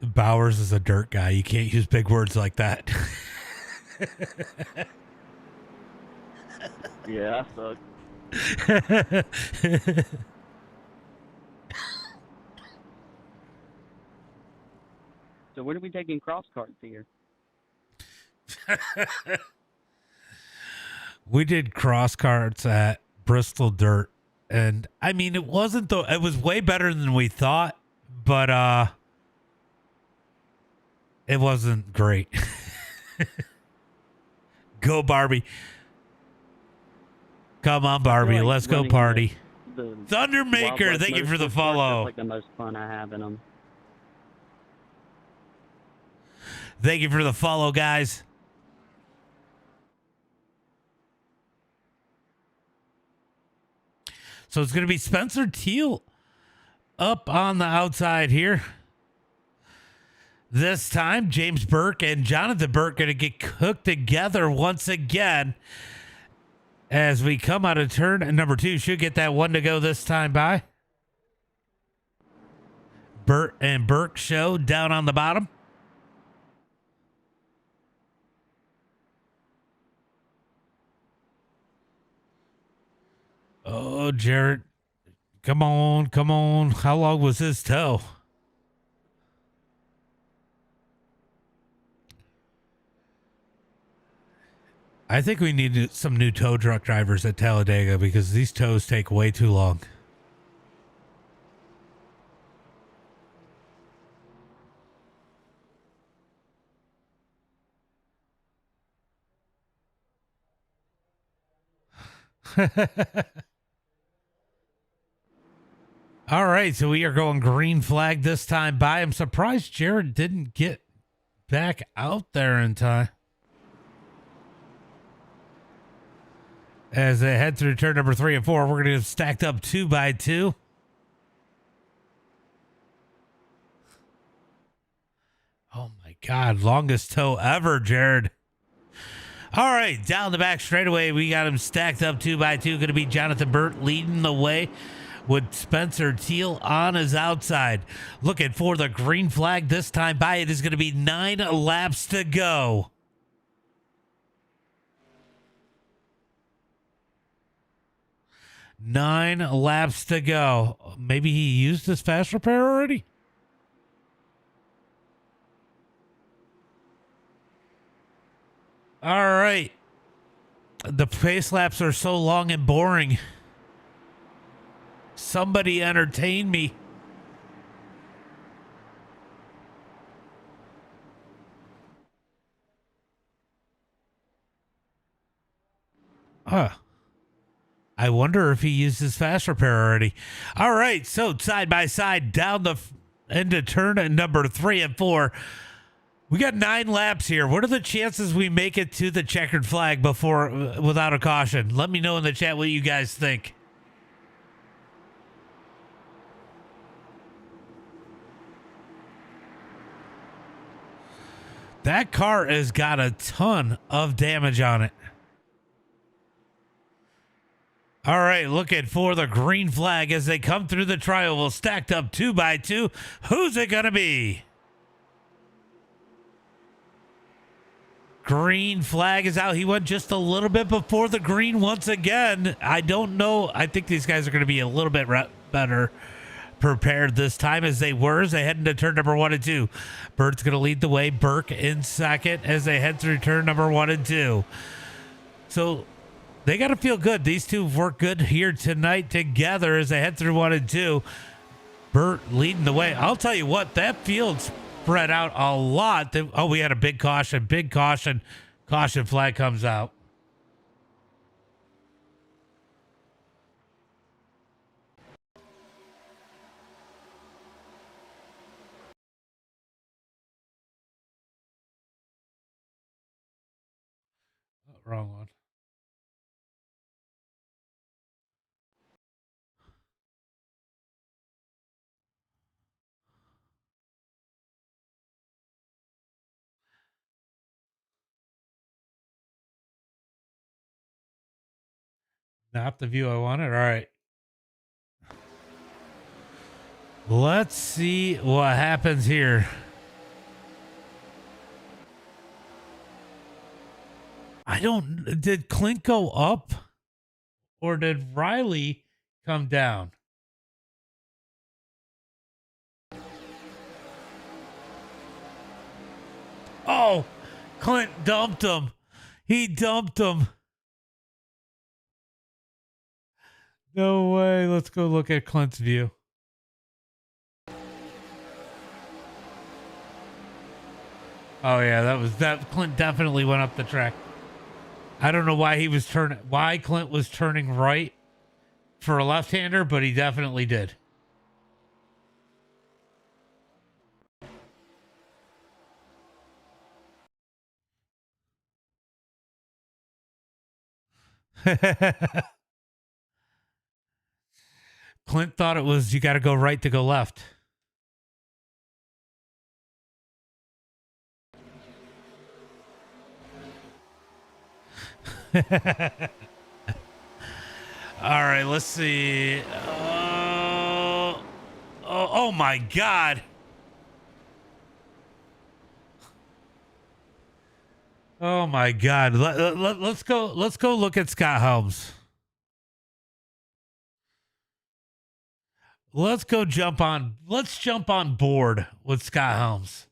Bowers is a dirt guy. You can't use big words like that. Yeah, I suck. So when are we taking cross carts here? We did cross carts at Bristol Dirt, and I mean it wasn't though. It was way better than we thought, but it wasn't great. Go Barbie! Come on, Barbie, like let's go running party. The Thundermaker, Wildlife thank you for the Motorsports Park, follow. that's like the most fun I have in them. Thank you for the follow, guys. So it's going to be Spencer Teal up on the outside here. This time, James Burke and Jonathan Burke going to get cooked together once again as we come out of turn. And number 2 should get that one to go this time by. Burt and Burke show down on the bottom. Oh, Jared. Come on, come on. How long was his tow? I think we need some new tow truck drivers at Talladega because these tows take way too long. All right, so we are going green flag this time by. I'm surprised Jared didn't get back out there in time. As they head through turn number 3 and 4, we're going to get stacked up 2 by 2. Oh my God, longest tow ever, Jared. All right, down the back straightaway, we got him stacked up 2 by 2. Going to be Jonathan Burt leading the way with Spencer Teal on his outside. Looking for the green flag this time by. It is going to be 9 laps to go. Nine laps to go. Maybe he used his fast repair already? All right. The pace laps are so long and boring. Somebody entertain me. I wonder if he used his fast repair already. All right, so side by side down the into turn at number 3 and 4. We got 9 laps here. What are the chances we make it to the checkered flag before without a caution? Let me know in the chat what you guys think. That car has got a ton of damage on it. All right, looking for the green flag as they come through the tri-oval, stacked up 2 by 2. Who's it going to be? Green flag is out. He went just a little bit before the green once again. I don't know. I think these guys are going to be a little bit better prepared this time as they were as they head into turn number 1 and 2. Bert's going to lead the way. Burke in second as they head through turn number 1 and 2. So they got to feel good. These two have worked good here tonight together as they head through 1 and 2. Bert leading the way. I'll tell you what, that field spread out a lot. Oh, we had a big caution. Caution flag comes out. Oh, wrong one. Not the view I wanted. All right. Let's see what happens here. Did Clint go up or did Riley come down? Oh, Clint dumped him. He dumped him. No way. Let's go look at Clint's view. Oh yeah, that Clint definitely went up the track. I don't know why Clint was turning right for a left-hander, but he definitely did. Clint thought it was you got to go right to go left. All right, let's see. Oh my God. Oh my God. Let's go look at Scott Helms. Let's jump on board with Scott Helms.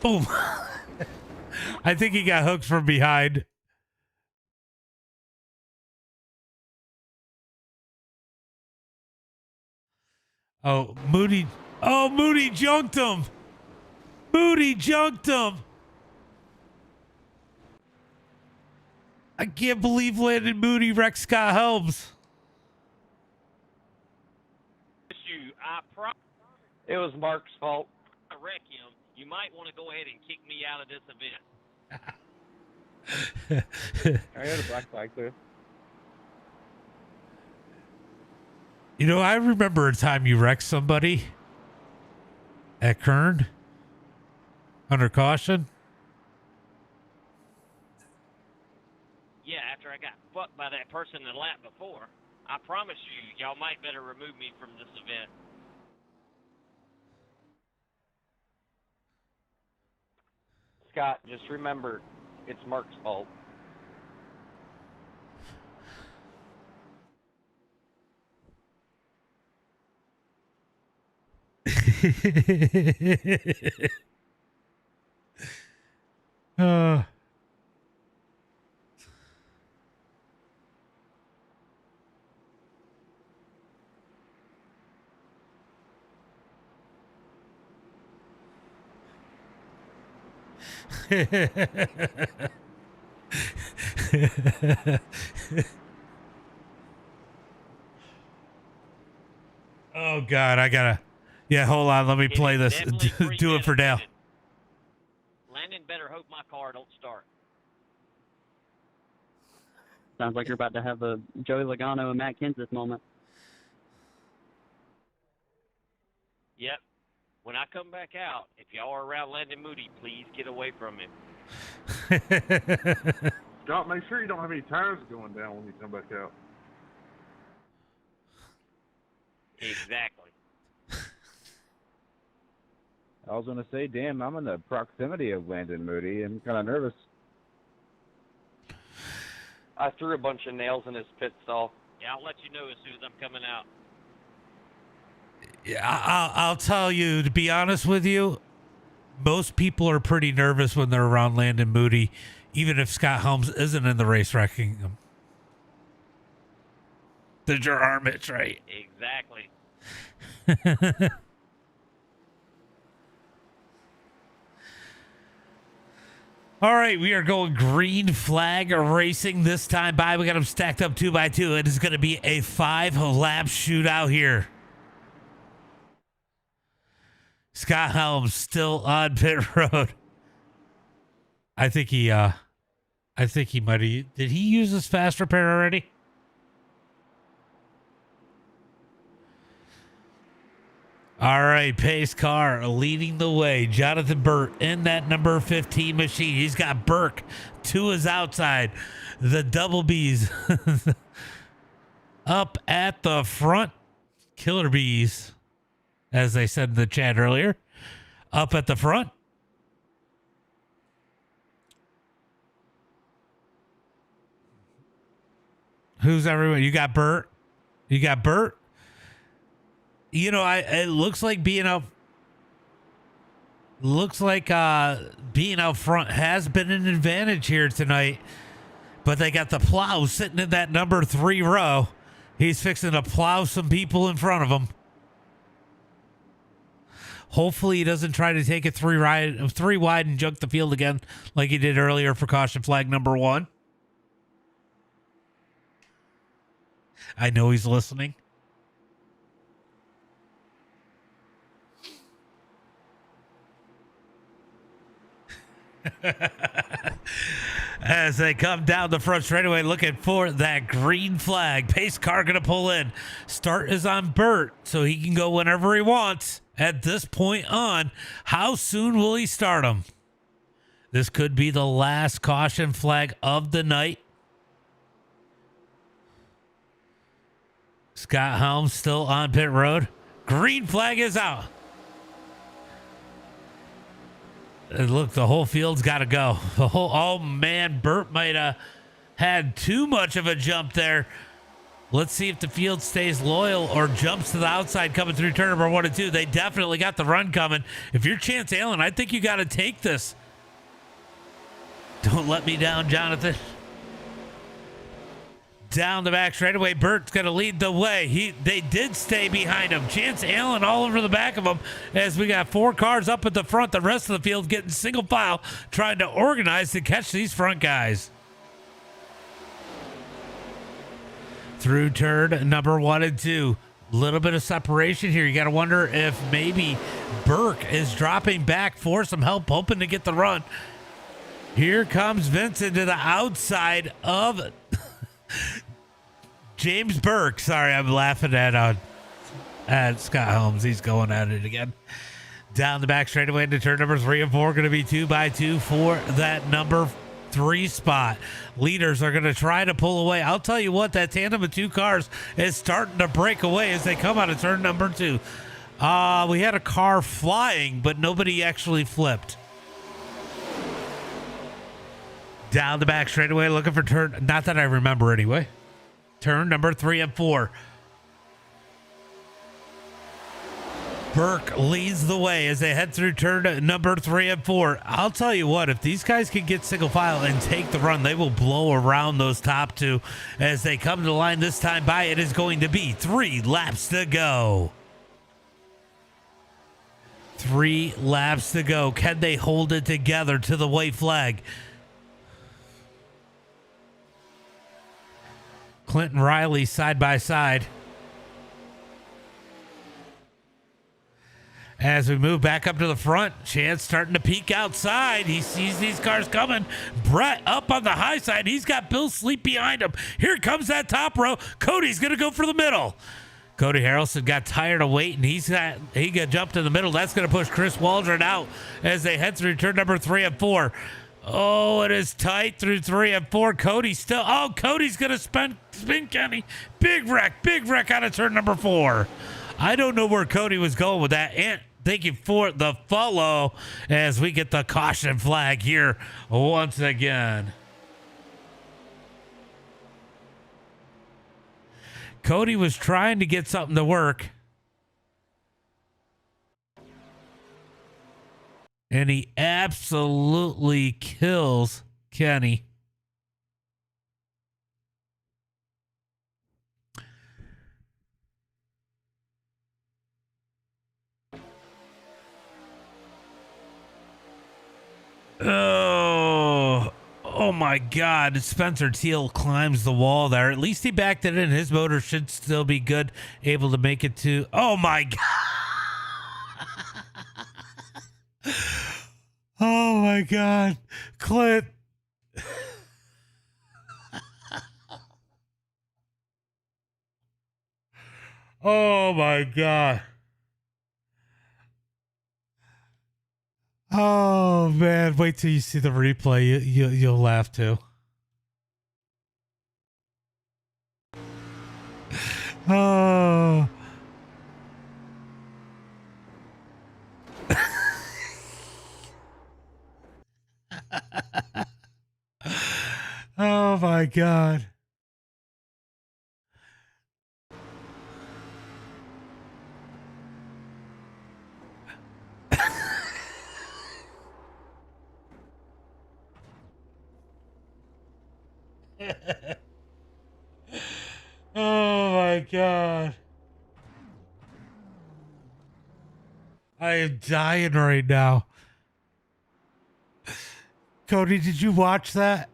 Boom. I think he got hooked from behind. Oh, Moody junked him. Moody junked him. I can't believe Landon Moody wrecked Scott Helms. It was Mark's fault. I wreck him. You might want to go ahead and kick me out of this event. I got a black flag clear. You know, I remember a time you wrecked somebody at Kern under caution. Yeah, after I got fucked by that person the lap before. I promise you, y'all might better remove me from this event. Scott, just remember, it's Mark's fault. Oh God, hold on, let me play this. Do it for Dale. Landon better hope my car don't start. Sounds like you're about to have a Joey Logano and Matt Kenseth moment. Yep. When I come back out, if y'all are around Landon Moody, please get away from him. Scott, make sure you don't have any tires going down when you come back out. Exactly. I was going to say, damn, I'm in the proximity of Landon Moody. I'm kind of nervous. I threw a bunch of nails in his pit stall. Yeah, I'll let you know as soon as I'm coming out. Yeah, I'll tell you, to be honest with you, most people are pretty nervous when they're around Landon Moody, even if Scott Helms isn't in the race wrecking them. There's your arm itch, right? Exactly. All right, we are going green flag racing this time by. We got them stacked up 2x2. It is going to be a 5-lap shootout here. Scott Helms still on pit road. I think he might have. Did he use his fast repair already? All right, pace car leading the way. Jonathan Burt in that number 15 machine. He's got Burke to his outside. The double B's up at the front. Killer Bees, as they said in the chat earlier, up at the front. Who's everyone? You got Burt. You got Burt. You know, it looks like being out. Looks like being out front has been an advantage here tonight. But they got the plow sitting in that number 3 row. He's fixing to plow some people in front of him. Hopefully he doesn't try to take it 3 wide and junk the field again like he did earlier for caution flag number 1. I know he's listening. As they come down the front straightaway looking for that green flag. Pace car going to pull in. Start is on Burt, so he can go whenever he wants at this point on. How soon will he start him? This could be the last caution flag of the night. Scott Helms still on pit road. Green flag is out. And look, the whole field's got to go. Oh man, Burt might have had too much of a jump there. Let's see if the field stays loyal or jumps to the outside coming through turn number 1 and 2. They definitely got the run coming. If you're Chance Allen, I think you got to take this. Don't let me down, Jonathan. Down the back straightaway, Burt's going to lead the way. They did stay behind him. Chance Allen all over the back of him as we got 4 cars up at the front. The rest of the field getting single file, trying to organize to catch these front guys. Through turn number 1 and 2. Little bit of separation here. You got to wonder if maybe Burke is dropping back for some help, hoping to get the run. Here comes Vincent to the outside of James Burke. Sorry, I'm laughing at Scott Helms. He's going at it again. Down the back straightaway into turn number 3 and 4. Going to be 2x2 for that number 3 spot. Leaders are going to try to pull away. I'll tell you what, that tandem of 2 cars is starting to break away as they come out of turn number 2. We had a car flying, but nobody actually flipped. Down the back straightaway, looking for turn, not that I remember anyway. Turn number 3 and 4. Burke leads the way as they head through turn number 3 and 4. I'll tell you what, if these guys can get single file and take the run, they will blow around those top 2 as they come to the line this time by. It is going to be 3 laps to go. 3 laps to go. Can they hold it together to the white flag? Clinton Riley side by side. As we move back up to the front, Chance starting to peek outside. He sees these cars coming. Brett up on the high side. He's got Bill Sleep behind him. Here comes that top row. Cody's going to go for the middle. Cody Harrelson got tired of waiting. He got jumped in the middle. That's going to push Chris Waldron out as they head through turn number 3 and 4. Oh, it is tight through 3 and 4. Cody's going to spin Kenny. Big wreck out of turn number 4. I don't know where Cody was going with that. And thank you for the follow as we get the caution flag here once again. Cody was trying to get something to work. And he absolutely kills Kenny. Oh my God. Spencer Teal climbs the wall there. At least he backed it in. His motor should still be good, able to make it to. Oh my God. Oh my God. Clint. Oh my God. Oh man, wait till you see the replay. You'll laugh too. Oh. Oh my God. Oh my God. I am dying right now. Cody, did you watch that?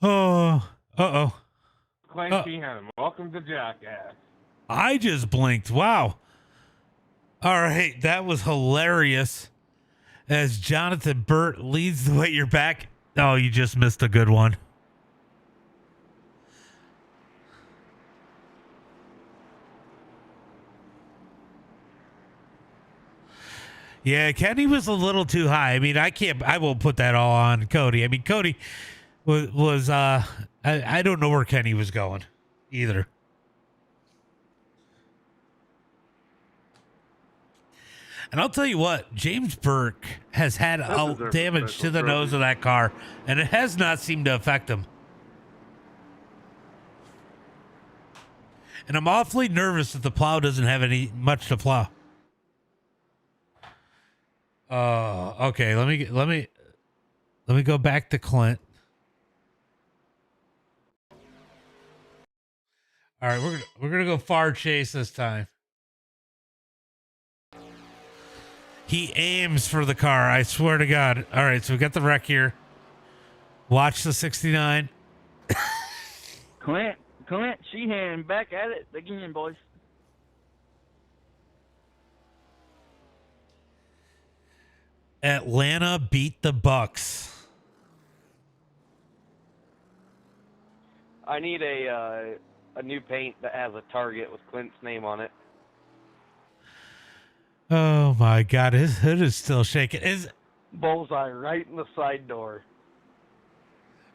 Oh, uh-oh. Clint Sheehan, welcome to Jackass. I just blinked. Wow. All right, that was hilarious. As Jonathan Burt leads the way, you're back. Oh, you just missed a good one. Yeah, Kenny was a little too high. I mean, I won't put that all on Cody. I mean, Cody was I don't know where Kenny was going either. And I'll tell you what, James Burke has had damage to the nose of that car, and it has not seemed to affect him. And I'm awfully nervous that the plow doesn't have much to plow. Okay, let me go back to Clint. All right, we're gonna go far chase this time. He aims for the car, I swear to God. All right, so we got the wreck here. Watch the 69. Clint Sheehan back at it again, boys. Atlanta beat the Bucks. I need a new paint that has a target with Clint's name on it. Oh my God, his hood is still shaking. Bullseye right in the side door.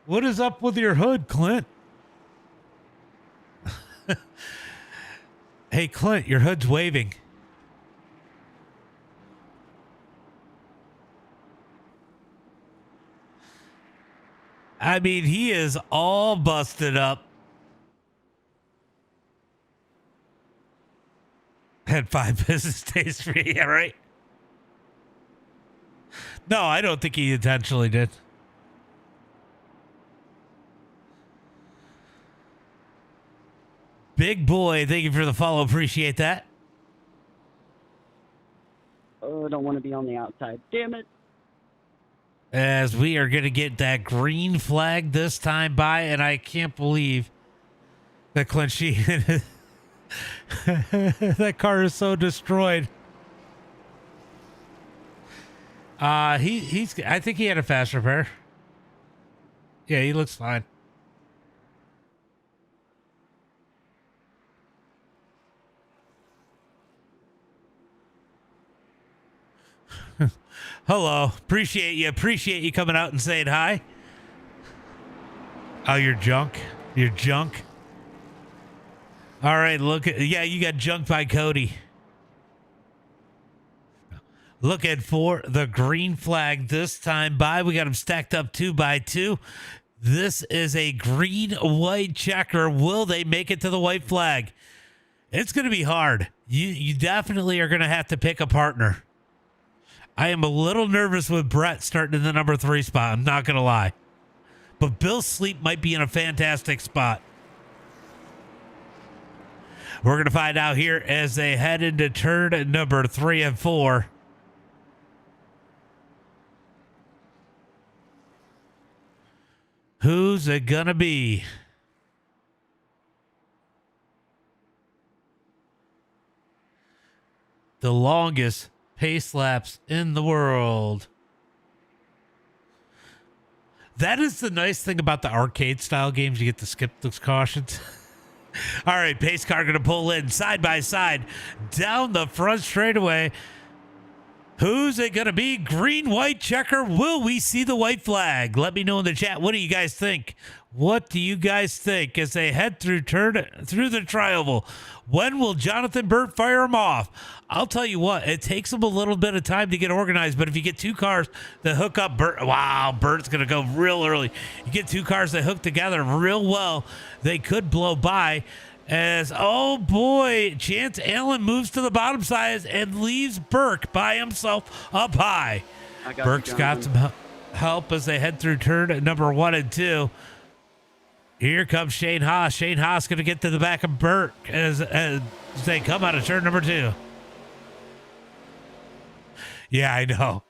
What is up with your hood, Clint? Hey, Clint, your hood's waving. I mean, he is all busted up. Had 5 business days for you, yeah, right? No, I don't think he intentionally did. Big boy, thank you for the follow. Appreciate that. Oh, I don't want to be on the outside. Damn it. As we are going to get that green flag this time by, and I can't believe that Clint Sheehan, that car is so destroyed. I think he had a fast repair. Yeah, he looks fine. Hello. Appreciate you coming out and saying hi. Oh, you're junk. You're junk. All right, you got junked by Cody. looking for the green flag this time by. We got them stacked up 2 by 2. This is a green-white checker. Will they make it to the white flag? It's going to be hard. You definitely are going to have to pick a partner. I am a little nervous with Brett starting in the number 3 spot. I'm not going to lie. But Bill Sleep might be in a fantastic spot. We're going to find out here as they head into turn number 3 and 4. Who's it going to be? The longest pace laps in the world. That is the nice thing about the arcade style games. You get to skip those cautions. All right, pace car going to pull in side by side down the front straightaway. Who's it going to be? Green, white checker. Will we see the white flag? Let me know in the chat. What do you guys think? What do you guys think as they head through the tri-oval? When will Jonathan Burt fire him off? I'll tell you what, it takes him a little bit of time to get organized, but if you get 2 cars that hook up, Burt's going to go real early. You get 2 cars that hook together real well, they could blow by. As, oh boy, Chance Allen moves to the bottom side and leaves Burke by himself up high. Burke's got some help as they head through turn number 1 and 2. Here comes Shane Haas. Shane Haas going to get to the back of Burke as they come out of turn number 2. Yeah, I know.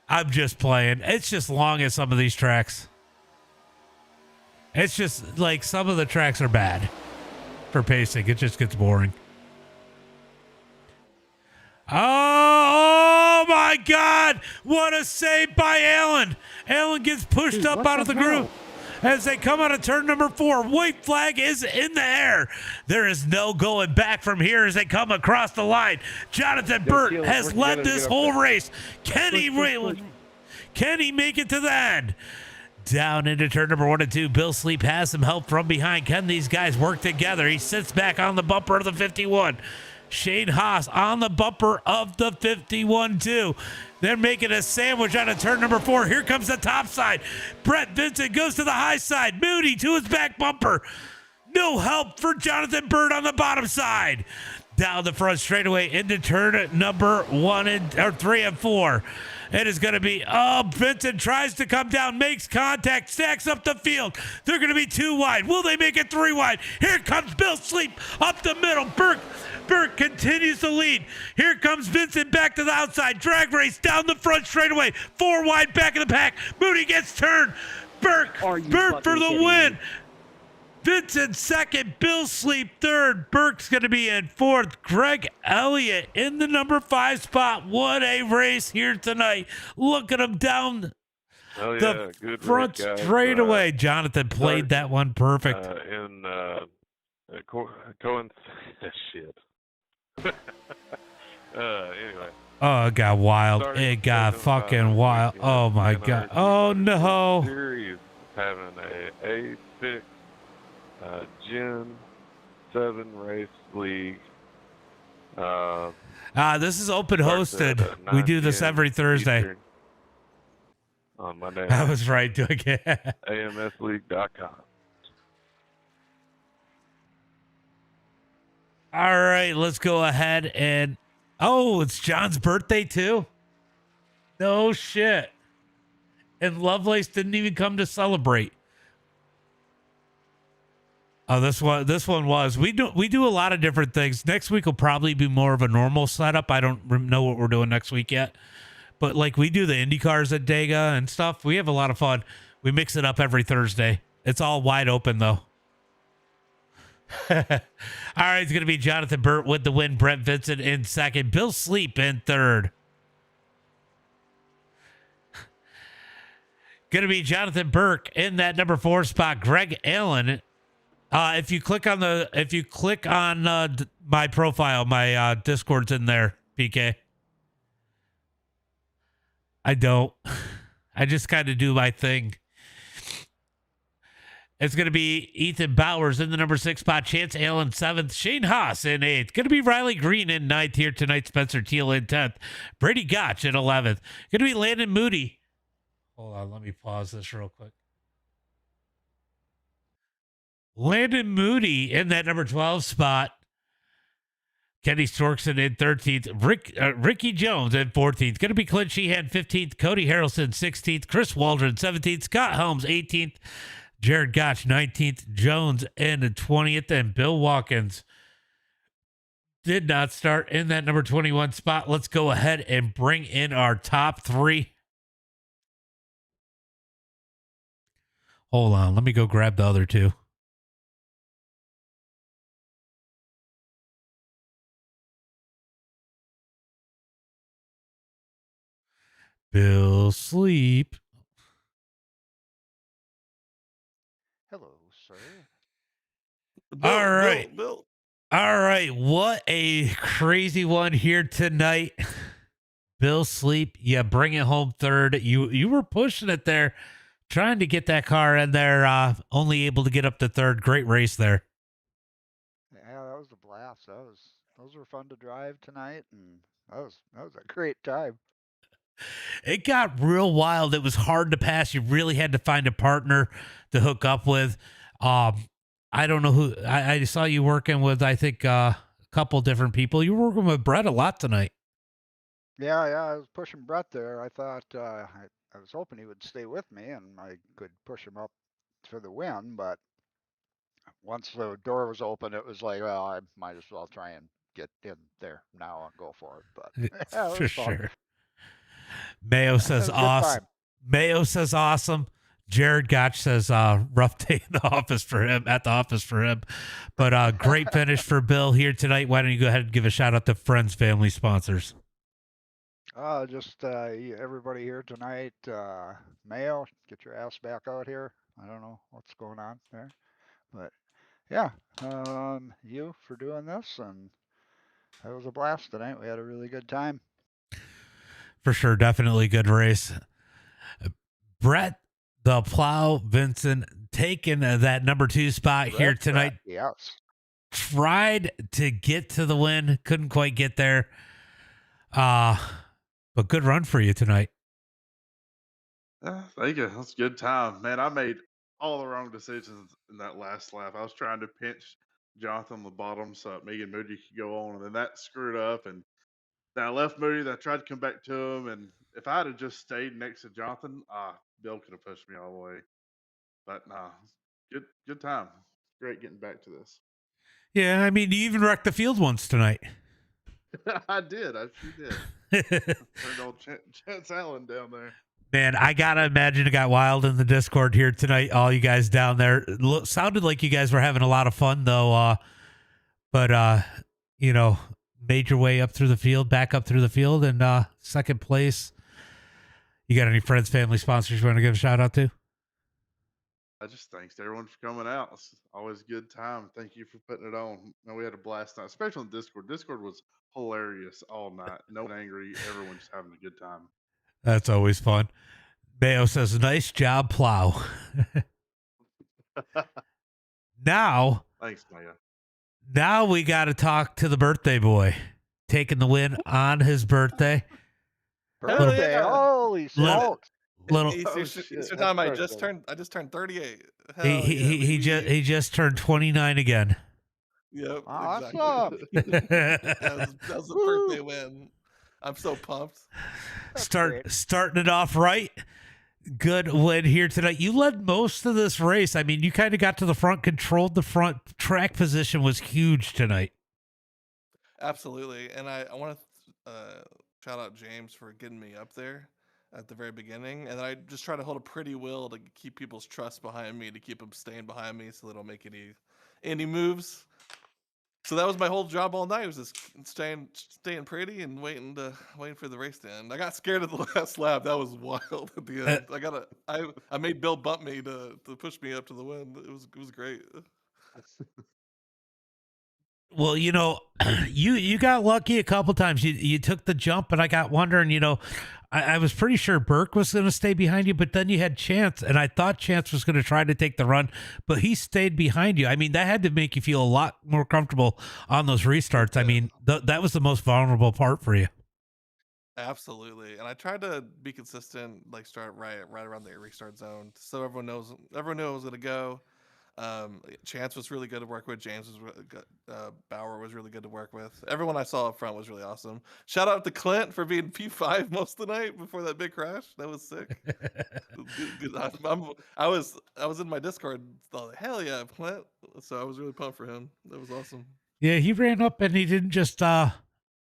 I'm just playing. It's just long as some of these tracks. It's just like some of the tracks are bad for pacing. It just gets boring. Oh my God. What a save by Allen. Allen gets pushed up out of the group. As they come out of turn number 4, white flag is in the air. There is no going back from here as they come across the line. Jonathan Burt has led this whole race. Can he make it to the end? Down into turn number 1 and 2. Bill Sleep has some help from behind. Can these guys work together? He sits back on the bumper of the 51. Shane Haas on the bumper of the 51 too. They're making a sandwich out of turn number 4. Here comes the top side. Brett Vincent goes to the high side. Moody to his back bumper. No help for Jonathan Burt on the bottom side. Down the front straightaway into turn number 3 and 4. It is going to be, Vincent tries to come down, makes contact, stacks up the field. They're going to be 2 wide. Will they make it 3 wide? Here comes Bill Sleep up the middle. Burke continues to lead. Here comes Vincent back to the outside. Drag race down the front straightaway. 4 wide back of the pack. Moody gets turned. Burke for the win. Vincent second. Bill Sleep third. Burke's going to be in 4th. Greg Elliott in the number 5 spot. What a race here tonight. Look at him down the good front straightaway. Jonathan played that one perfect. Cohen's shit. Anyway. Oh, it got wild. It got fucking wild. Oh, my God. Oh, no. Series having a A6 Gen 7 race league. This is open hosted. We do this every Thursday. Eastern on Monday. I was right doing it. AMSleague.com. All right, let's go ahead and... Oh, it's John's birthday, too? No shit. And Lovelace didn't even come to celebrate. Oh, this one was. We do a lot of different things. Next week will probably be more of a normal setup. I don't know what we're doing next week yet. But, like, we do the Indy cars at Dega and stuff. We have a lot of fun. We mix it up every Thursday. It's all wide open, though. All right, it's going to be Jonathan Burt with the win. Brent Vincent in 2nd. Bill Sleep in 3rd. Going to be Jonathan Burke in that number 4 spot. Greg Allen. If you click on my profile, my Discord's in there, PK. I don't. I just kind of do my thing. It's going to be Ethan Bowers in the number 6 spot, Chance Allen 7th, Shane Haas in 8th. Going to be Riley Green in 9th here tonight, Spencer Teal in 10th, Brady Gotch in 11th. Going to be Landon Moody. Hold on, let me pause this real quick. Landon Moody in that number 12 spot. Kenny Storkson in 13th. Ricky Jones in 14th. Going to be Clint Sheehan 15th. Cody Harrelson 16th. Chris Waldron 17th. Scott Helms 18th. Jared Gotch 19th. Jones in 20th. And Bill Watkins did not start in that number 21 spot. Let's go ahead and bring in our top 3. Hold on. Let me go grab the other 2. Bill Sleep. Hello, sir. All right. Bill. All right. What a crazy one here tonight. Bill Sleep, you bring it home third. You were pushing it there, trying to get that car in there, only able to get up to third. Great race there. Yeah, that was a blast. Those were fun to drive tonight, and that was a great time. It got real wild. It was hard to pass. You really had to find a partner to hook up with. I don't know who. I saw you working with, I think, a couple different people. You were working with Brett a lot tonight. Yeah, I was pushing Brett there. I thought I was hoping he would stay with me and I could push him up for the win, but once the door was open, it was like, well, I might as well try and get in there now and go for it. But yeah, it For was fun. sure. Mayo says It was a good awesome. time. Mayo says awesome. Jared Gotch says rough day in the office for him, at the office for him. But great finish for Bill here tonight. Why don't you go ahead and give a shout out to friends, family, sponsors? Just everybody here tonight. Mayo, get your ass back out here. I don't know what's going on there, but yeah, you for doing this, and it was a blast tonight. We had a really good time. For sure, definitely good race. Brett the Plow Vincent taking that number 2 spot here tonight. Yes. Tried to get to the win, couldn't quite get there. But good run for you tonight. Thank you. That's a good time. Man, I made all the wrong decisions in that last lap. I was trying to pinch Jonathan on the bottom so that me and Moody could go on, and then that screwed up. And then I left Moody, then I tried to come back to him. And if I had just stayed next to Jonathan, Bill could have pushed me all the way. But nah, good time. Great getting back to this. Yeah, I mean, you even wrecked the field once tonight. I did. I sure did. Turned old Chance Allen down there. Man, I gotta imagine it got wild in the Discord here tonight. All you guys down there sounded like you guys were having a lot of fun, though. But you know, made your way up through the field, back up through the field, and second place. You got any friends, family, sponsors you want to give a shout out to? I just thanks everyone for coming out. It's always a good time. Thank you for putting it on. And we had a blast night, especially on Discord. Discord was hilarious all night. No one angry. Everyone just having a good time. That's always fun. Mayo says, nice job, Plow. Now, Thanks, Mayo. Now we got to talk to the birthday boy, taking the win on his birthday. Birthday! Yeah. Holy smokes! Little. Easter time. I just turned 38. He just turned 29 again. Yep. Awesome. Exactly. that was a birthday win. I'm so pumped. Starting it off right. Good win here tonight. You led most of this race. I mean, you kind of got to the front, controlled the front. Track position was huge tonight. Absolutely. And I want to shout out James for getting me up there at the very beginning. And I just try to hold a pretty will to keep people's trust behind me, to keep them staying behind me so they don't make any moves. So that was my whole job all night, was just staying pretty and waiting for the race to end. I got scared at the last lap. That was wild at the end. I made Bill bump me to push me up to the win. It was great. Well, you know, you got lucky a couple times. You took the jump, and I got wondering, you know, I was pretty sure Burke was going to stay behind you, but then you had Chance, and I thought Chance was going to try to take the run, but he stayed behind you. I mean, that had to make you feel a lot more comfortable on those restarts. I mean, that was the most vulnerable part for you. Absolutely, and I tried to be consistent, like start right around the restart zone, so everyone knew I was gonna go. Chance was really good to work with. James was really good. Bauer was really good to work with. Everyone I saw up front was really awesome. Shout out to Clint for being P5 most of the night before that big crash. That was sick. I was in my Discord. Thought, hell yeah, Clint. So I was really pumped for him. That was awesome. Yeah, he ran up and he didn't just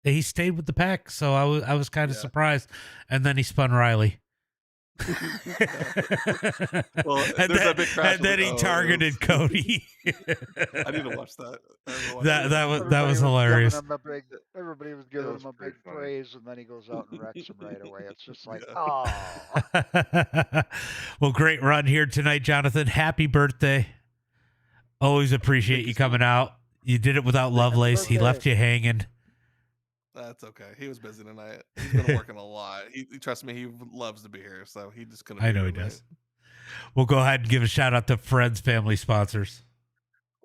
he stayed with the pack, so I was kind of surprised, and then he spun Riley. Well, and then he targeted Cody. I need to watch that. That was hilarious. Everybody was giving him a big praise, and then he goes out and wrecks him right away. It's just like, Well, great run here tonight, Jonathan. Happy birthday. Always appreciate you coming out. You did it without Lovelace. He left you hanging. That's okay. He was busy tonight. He's been working a lot. He trust me, he loves to be here, so he just couldn't. I know he does. We'll go ahead and give a shout out to Fred's family sponsors.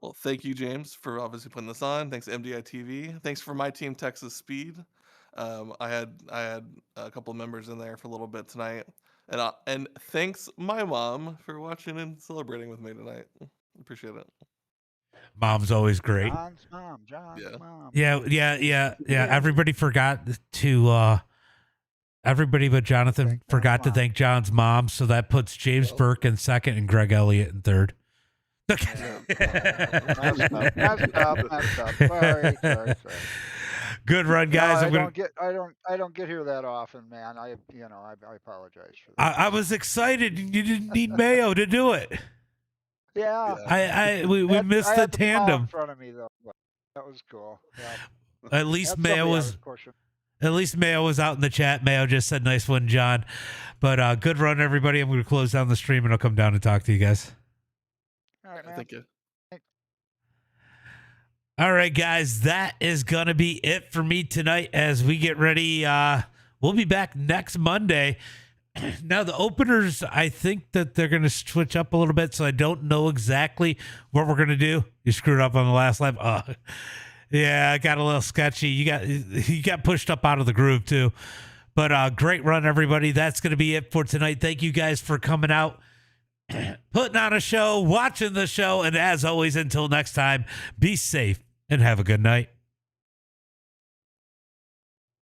Well, thank you, James, for obviously putting this on. Thanks, MDiTV. Thanks for my team, Texas Speed. I had a couple of members in there for a little bit tonight, and thanks my mom for watching and celebrating with me tonight. Appreciate it. Mom's always great. John's mom. Mom. Yeah. Everybody forgot to everybody but Jonathan forgot to thank John's mom, so that puts James Burke in second and Greg Elliott in third. Messed up. Sorry. Good run, guys. I don't get here that often, man. I apologize for that. I was excited. You didn't need Mayo to do it. Yeah. We missed the tandem. In front of me though. That was cool. Yeah. At least Mayo was out in the chat. Mayo just said, "Nice one, John." But good run, everybody. I'm going to close down the stream and I'll come down and talk to you guys. All right, man. Thank you. All right, guys. That is going to be it for me tonight as we get ready. We'll be back next Monday. Now, the openers, I think that they're going to switch up a little bit, so I don't know exactly what we're going to do. You screwed up on the last lap. Yeah, I got a little sketchy. You got pushed up out of the groove, too. But great run, everybody. That's going to be it for tonight. Thank you guys for coming out, putting on a show, watching the show, and as always, until next time, be safe and have a good night.